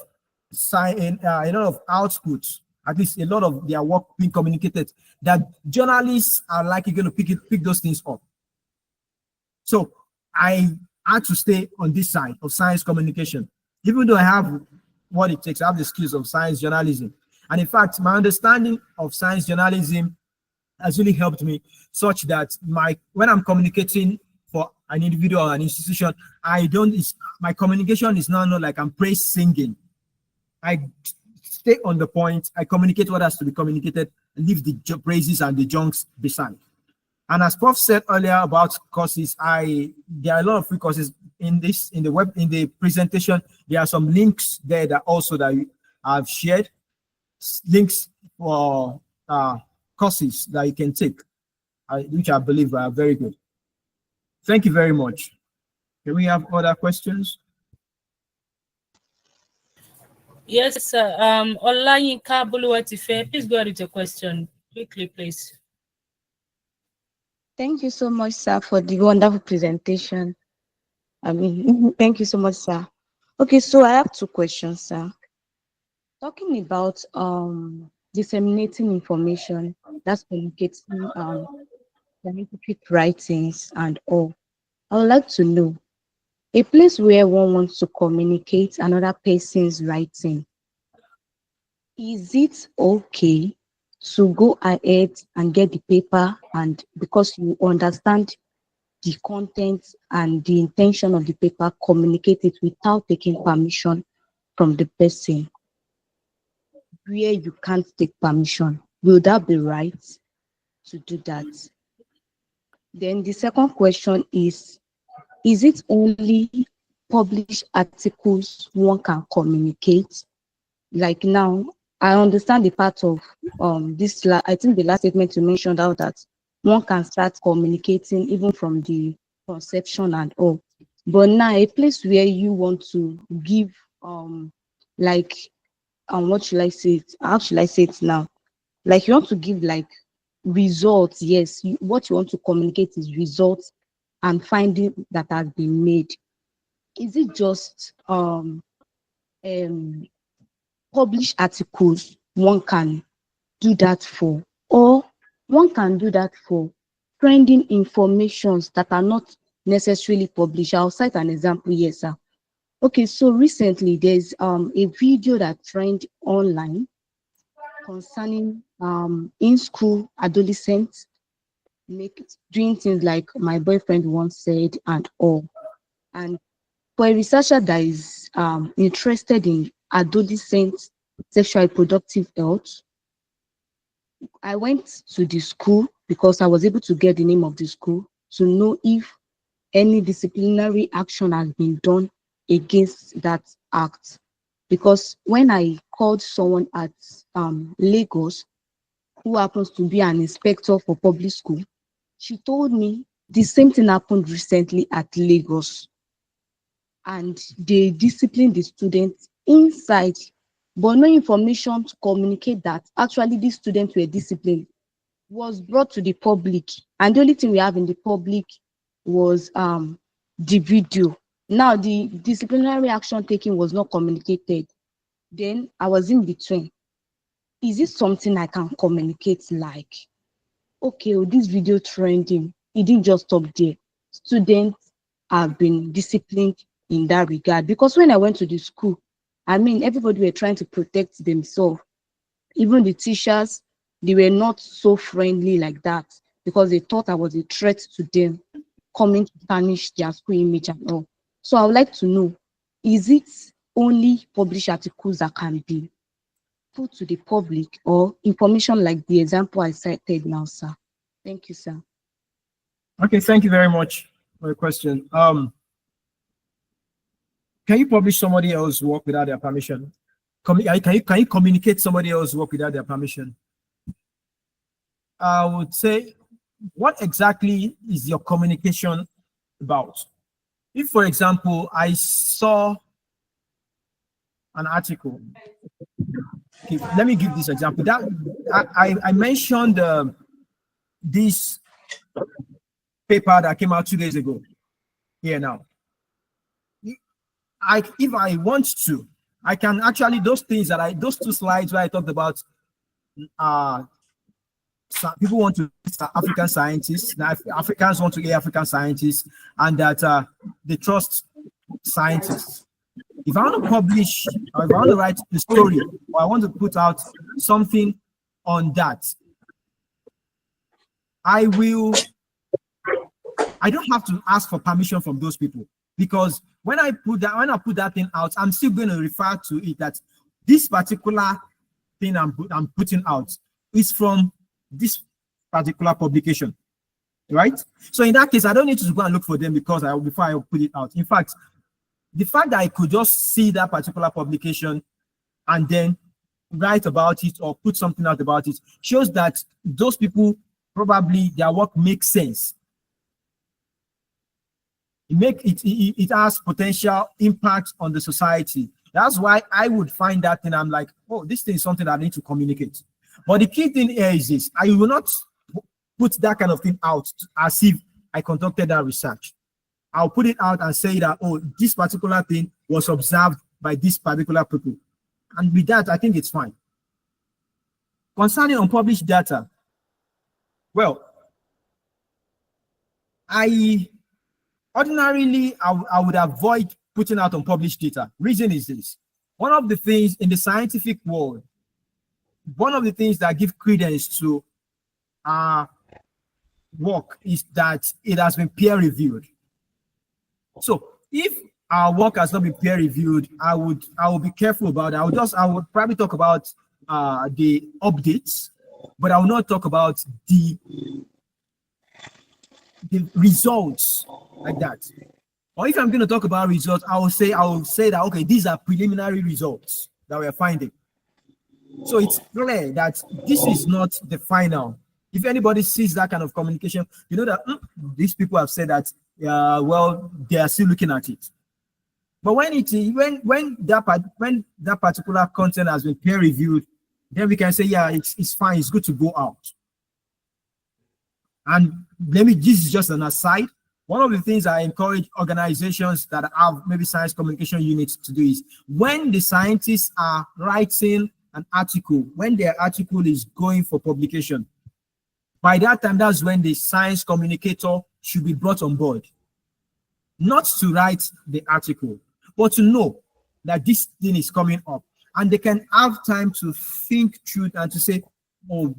outputs, at least a lot of their work being communicated, that journalists are likely going to pick those things up. So I had to stay on this side of science communication, even though I have what it takes. I have the skills of science journalism. And in fact, my understanding of science journalism has really helped me such that when I'm communicating for an individual or an institution, my communication is not like I'm praise singing. I stay on the point. I communicate what has to be communicated, leave the praises and the junks beside. And as Prof said earlier about courses, there are a lot of free courses in the presentation. There are some links there that I've shared, links for courses that you can take, which I believe are very good. Thank you very much. Can we have other questions? Yes, sir. Olayinka Buluwatife, please go ahead with your question quickly, please. Thank you so much, sir, for the wonderful presentation. Thank you so much, sir. Okay, so I have two questions, sir. Talking about disseminating information, that's communicating scientific writings and all. I would like to know a place where one wants to communicate another person's writing. Is it okay to go ahead and get the paper, and because you understand the content and the intention of the paper, communicate it without taking permission from the person? Where you can't take permission, will that be right to do that? Then the second question is it only published articles one can communicate? Like now, I understand the part of I think the last statement you mentioned out that one can start communicating even from the conception and all. But now a place where you want to give like what should I say it? How should I say it now? Like you want to give like results. Yes, what you want to communicate is results and finding that has been made. Is it just published articles one can do that for, or one can do that for trending informations that are not necessarily published? I'll cite an example here, sir. Okay, so recently there's a video that trended online concerning in school adolescents doing things like my boyfriend once said and all. And for a researcher that is interested in adolescent sexual reproductive health, I went to the school because I was able to get the name of the school to know if any disciplinary action has been done against that act. Because when I called someone at Lagos, who happens to be an inspector for public school, she told me the same thing happened recently at Lagos. And they disciplined the students inside, but no information to communicate that actually these students were disciplined was brought to the public. And the only thing we have in the public was the video. Now the disciplinary action taken was not communicated. Then I was in between. Is it something I can communicate, like, okay, this video trending, it didn't just stop there. Students have been disciplined in that regard. Because when I went to the school, everybody were trying to protect themselves. Even the teachers, they were not so friendly like that because they thought I was a threat to them, coming to tarnish their school image and all. So I would like to know, is it only published articles that can be put to the public, or information like the example I cited now, sir? Thank you, sir. Okay, thank you very much for the question. Can you publish somebody else's work without their permission? Can you communicate somebody else's work without their permission? I would say, what exactly is your communication about? If, for example, I saw an article, okay, let me give this example. That I mentioned this paper that came out 2 days ago. Here now, if I want to, I can actually those two slides where I talked about people want to African scientists. Now, Africans want to hear African scientists, and that they trust scientists. If I want to publish, or if I want to write a story, or I want to put out something on that, I don't have to ask for permission from those people, because when I put that thing out, I'm still going to refer to it that this particular thing I'm putting out is from this particular publication, right? So in that case, I don't need to go and look for them before I put it out. In fact, the fact that I could just see that particular publication and then write about it or put something out about it shows that those people, probably their work makes sense. it has potential impact on the society. That's why I would find that thing. I'm like, oh, this thing is something I need to communicate. But the key thing here is this: I will not put that kind of thing out as if I conducted that research. I'll put it out and say that, oh, this particular thing was observed by this particular people. And with that, I think it's fine. Concerning unpublished data, well, I would avoid putting out unpublished data. Reason is this: one of the things in the scientific world, one of the things that give credence to our work is that it has been peer reviewed. So if our work has not been peer reviewed, I would be careful about it. I would probably talk about the updates, but I will not talk about the results like that. Or if I'm going to talk about results, I will say that, okay, these are preliminary results that we are finding. So it's clear that this is not the final. If anybody sees that kind of communication, you know that these people have said that, well, they are still looking at it. But when that particular content has been peer reviewed, then we can say, yeah, it's fine, it's good to go out. And this is just an aside. One of the things I encourage organizations that have maybe science communication units to do is, when the scientists are writing an article, when their article is going for publication, by that time, that's when the science communicator should be brought on board. Not to write the article, but to know that this thing is coming up. And they can have time to think through and to say, oh,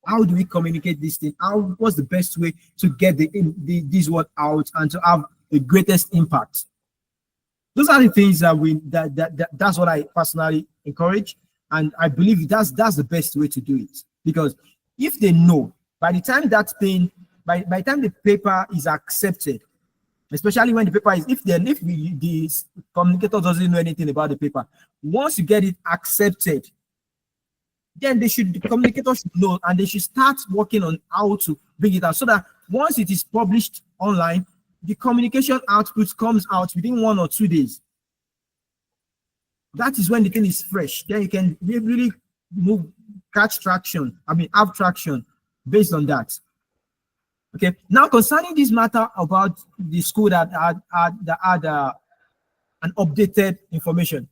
how do we communicate this thing? What's the best way to get this word out and to have the greatest impact? Those are the things that's what I personally encourage, and I believe that's the best way to do it. Because if they know, by the time by the time the paper is accepted, especially when the paper is, if the communicator doesn't know anything about the paper, once you get it accepted, then the communicator should know, and they should start working on how to bring it out, so that once it is published online, the communication output comes out within 1 or 2 days. That is when the thing is fresh. Then you can really have traction based on that. Okay. Now, concerning this matter about the school that had an updated information,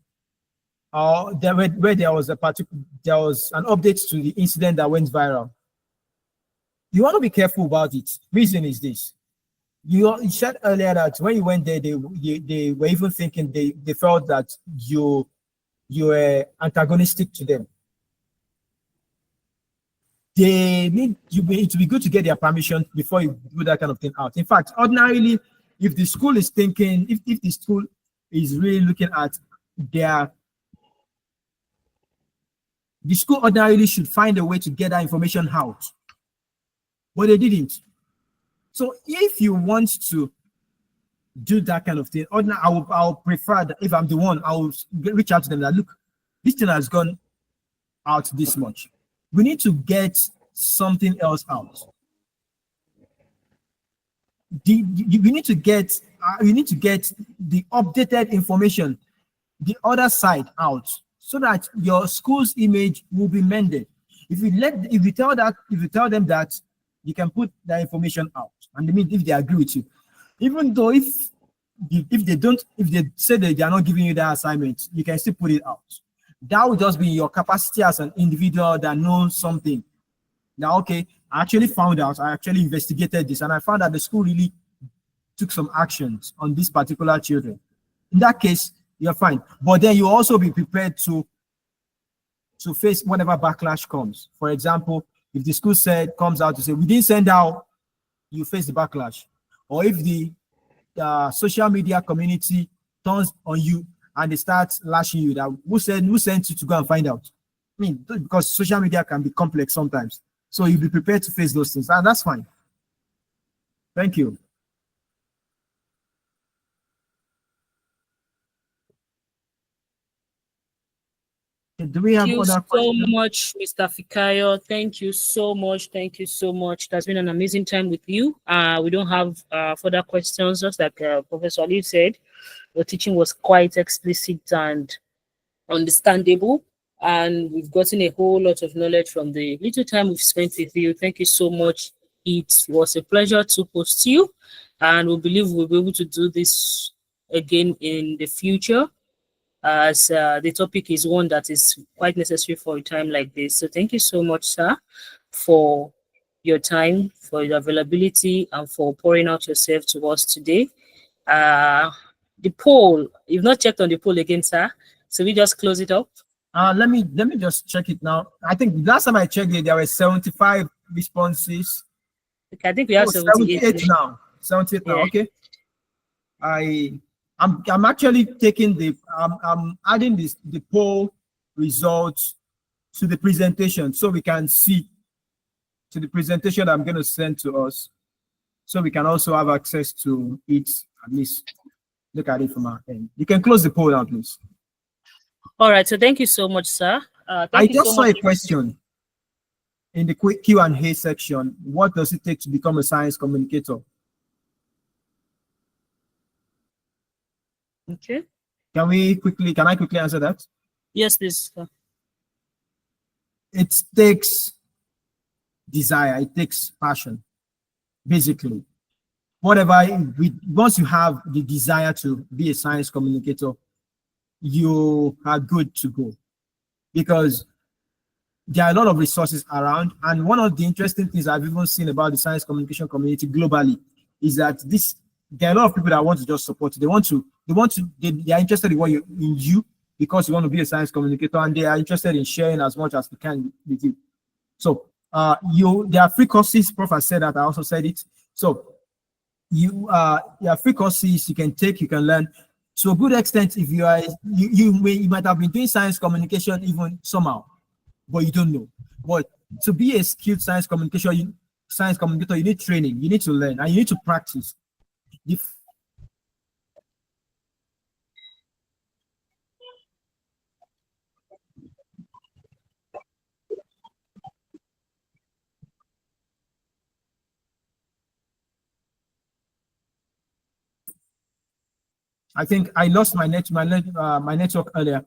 where there was an update to the incident that went viral. You want to be careful about it. Reason is this: you said earlier that when you went there, they were even thinking they felt that you were antagonistic to them. It would be good to get their permission before you do that kind of thing out. In fact, ordinarily, if the school is thinking, if the school is really looking at the school ordinarily should find a way to get that information out, but they didn't. So if you want to do that kind of thing, I'll prefer that if I'm the one, I'll reach out to them that, look, this thing has gone out this much. We need to get something else out. We need to get the updated information, the other side out, so that your school's image will be mended. If you tell them that, you can put that information out, and if they agree with you, even though if they say that they are not giving you that assignment, you can still put it out. That will just be your capacity as an individual that knows something. Now, okay, I actually found out, I actually investigated this, and I found that the school really took some actions on these particular children. In that case, you're fine. But then you also be prepared to face whatever backlash comes. For example, if the school comes out to say, we didn't send out, you face the backlash. Or if the social media community turns on you and they start lashing you, that who sent you to go and find out? I mean, because social media can be complex sometimes. So you'll be prepared to face those things, and that's fine. Thank you. Do we have Thank you other so questions? much, Mr. Fikayo. Thank you so much. Thank you so much. It has been an amazing time with you. We don't have further questions, just like Professor Ali said. The teaching was quite explicit and understandable, and we've gotten a whole lot of knowledge from the little time we've spent with you. Thank you so much. It was a pleasure to host you, and we believe we'll be able to do this again in the future, as the topic is one that is quite necessary for a time like this. So thank you so much, sir, for your time, for your availability, and for pouring out yourself to us today. The poll, you've not checked on the poll again, sir. So we just close it up. Let me just check it now. I think last time I checked it, there were 75 responses. Okay, I think we have 78 now. 78 now. Yeah. Okay. I'm actually taking I'm adding the poll results to the presentation so we can see to the presentation I'm going to send to us, so we can also have access to it, at least look at it from our end. You can close the poll now, please. All right. So thank you so much, sir. I just saw a question in the quick Q&A section. What does it take to become a science communicator? Okay. Can I quickly answer that? Yes, please. It takes desire, it takes passion, basically. Once you have the desire to be a science communicator, you are good to go, because there are a lot of resources around. And one of the interesting things I've even seen about the science communication community globally is that there are a lot of people that want to just support you. They are interested in you because you want to be a science communicator, and they are interested in sharing as much as they can with you. So there are free courses. Prof has said that, I also said it. So there are free courses you can take, you can learn. To a good extent, if you might have been doing science communication even somehow, but you don't know. But to be a skilled science communicator, you need training, you need to learn, and you need to practice. I think I lost my network earlier.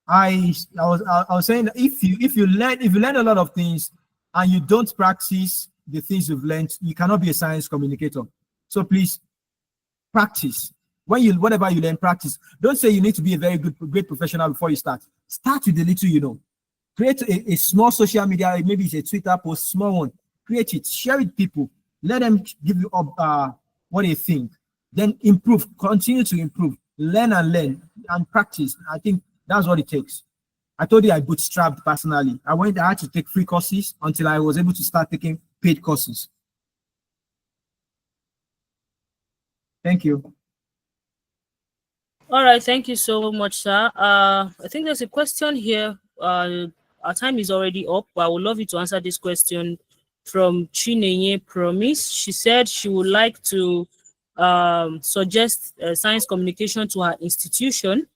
I was saying that if you learn a lot of things and you don't practice the things you've learned, you cannot be a science communicator. So please practice. Whatever you learn, practice. Don't say you need to be a great professional before you start. Start with the little you know. Create a small social media, maybe it's a Twitter post, small one. Create it, share it with people. Let them give you what they think. Then improve, continue to improve, learn and practice. I think that's what it takes. I told you I bootstrapped personally. I had to take free courses until I was able to start taking paid courses. Thank you. All right. Thank you so much, sir. I think there's a question here. Our time is already up, but I would love you to answer this question from Chinenye Promise. She said she would like to suggest science communication to her institution,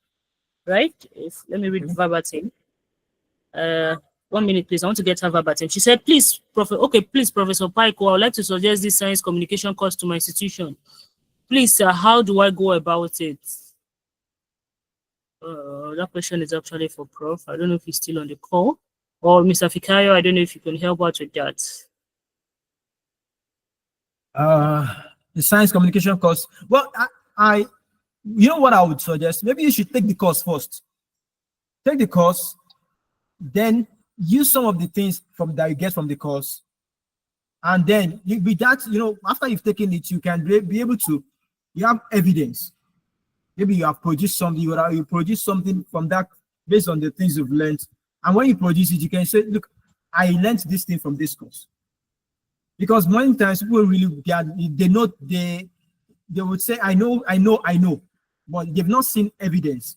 right? Let me read verbatim. 1 minute, please. I want to get her verbatim. She said, please, Professor Paiko, I would like to suggest this science communication course to my institution. Please, how do I go about it? That question is actually for Prof. I don't know if he's still on the call. Or Mr. Fikayo, I don't know if you can help out with that. The science communication course. Well, you know what I would suggest? Maybe you should take the course first. Take the course, then use some of the things that you get from the course. And then with that, after you've taken it, you can be able to, you have evidence. Maybe you have produced something, you produce something from that based on the things you've learned. And when you produce it, you can say, look, I learned this thing from this course. Because many times people really, they would say, I know, but they've not seen evidence.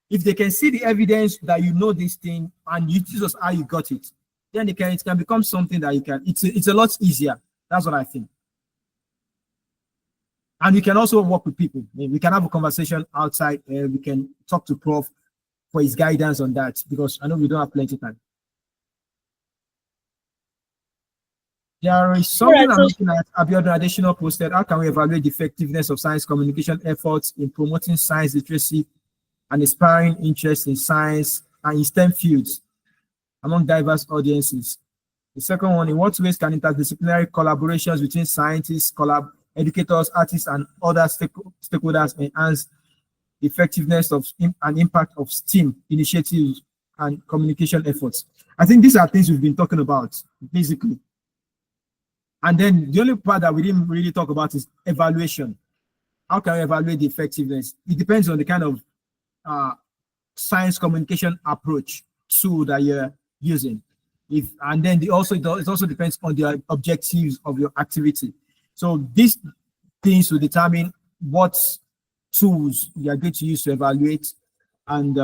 If they can see the evidence that you know this thing and you tell us how you got it, then it can become something that it's a lot easier. That's what I think. And we can also work with people. We can have a conversation outside. We can talk to Prof. for his guidance on that, because I know we don't have plenty of time. There is something I'm looking at. Abiodun additional posted. How can we evaluate the effectiveness of science communication efforts in promoting science literacy and inspiring interest in science and in STEM fields among diverse audiences? The second one, in what ways can interdisciplinary collaborations between scientists, educators, artists, and other stakeholders enhance the effectiveness of and impact of STEAM initiatives and communication efforts? I think these are things we've been talking about, basically. And then the only part that we didn't really talk about is evaluation. How can we evaluate the effectiveness? It depends on the kind of science communication approach tool that you're using. And then it also depends on the objectives of your activity. So these things will determine what tools you are going to use to evaluate. And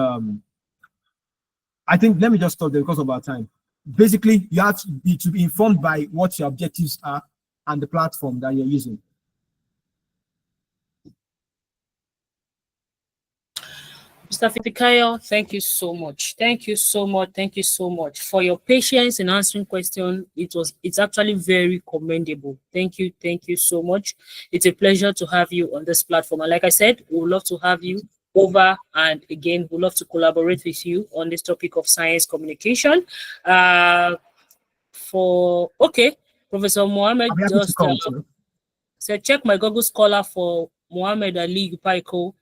I think, let me just stop there because of our time. Basically, you have to be informed by what your objectives are and the platform that you're using. Mr. Fikayo, thank you so much. Thank you so much. Thank you so much for your patience in answering questions. It's actually very commendable. Thank you. Thank you so much. It's a pleasure to have you on this platform. And like I said, we would love to have you over, and again, we'd love to collaborate with you on this topic of science communication. Professor Mohammed just said, check my Google Scholar for Mohammed Ali Upaiko.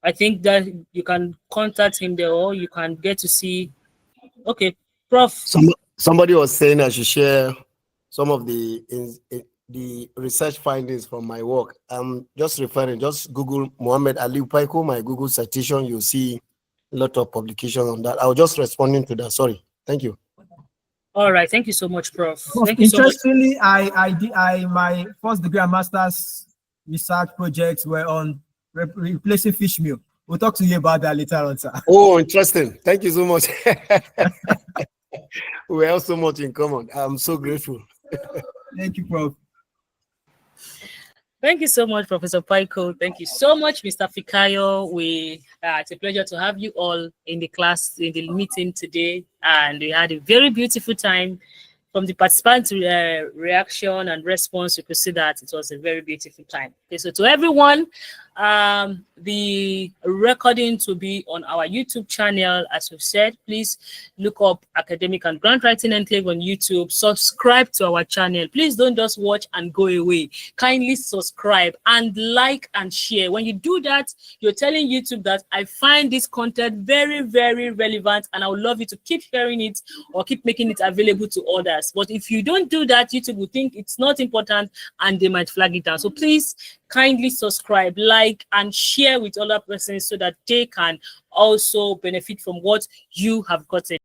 I think that you can contact him there, or you can get to see. Okay, Prof. Somebody was saying I should share some of the research findings from my work. I'm just referring, just Google Mohammed Ali Upaiko, my Google citation. You'll see a lot of publication on that. I was just responding to that. Sorry. Thank you. All right. Thank you so much, Prof. Thank you Interestingly, so much. My first degree and master's research projects were on replacing fish meal. We'll talk to you about that later on, sir. Oh, interesting. Thank you so much. We have so much in common. I'm so grateful. Thank you, Prof. Thank you so much, Professor Paiko. Thank you so much, Mr. Fikayo. It's a pleasure to have you all in the class, in the meeting today. And we had a very beautiful time. From the participant reaction and response, you could see that it was a very beautiful time. Okay, so to everyone, the recording to be on our YouTube channel. As we've said, please look up Academic and Grant Writing Enclave on YouTube. Subscribe to our channel. Please don't just watch and go away. Kindly subscribe and like and share. When you do that, you're telling YouTube that I find this content very, very relevant, and I would love you to keep sharing it or keep making it available to others. But if you don't do that, YouTube will think it's not important and they might flag it down. So please kindly subscribe, like, and share with other persons so that they can also benefit from what you have gotten.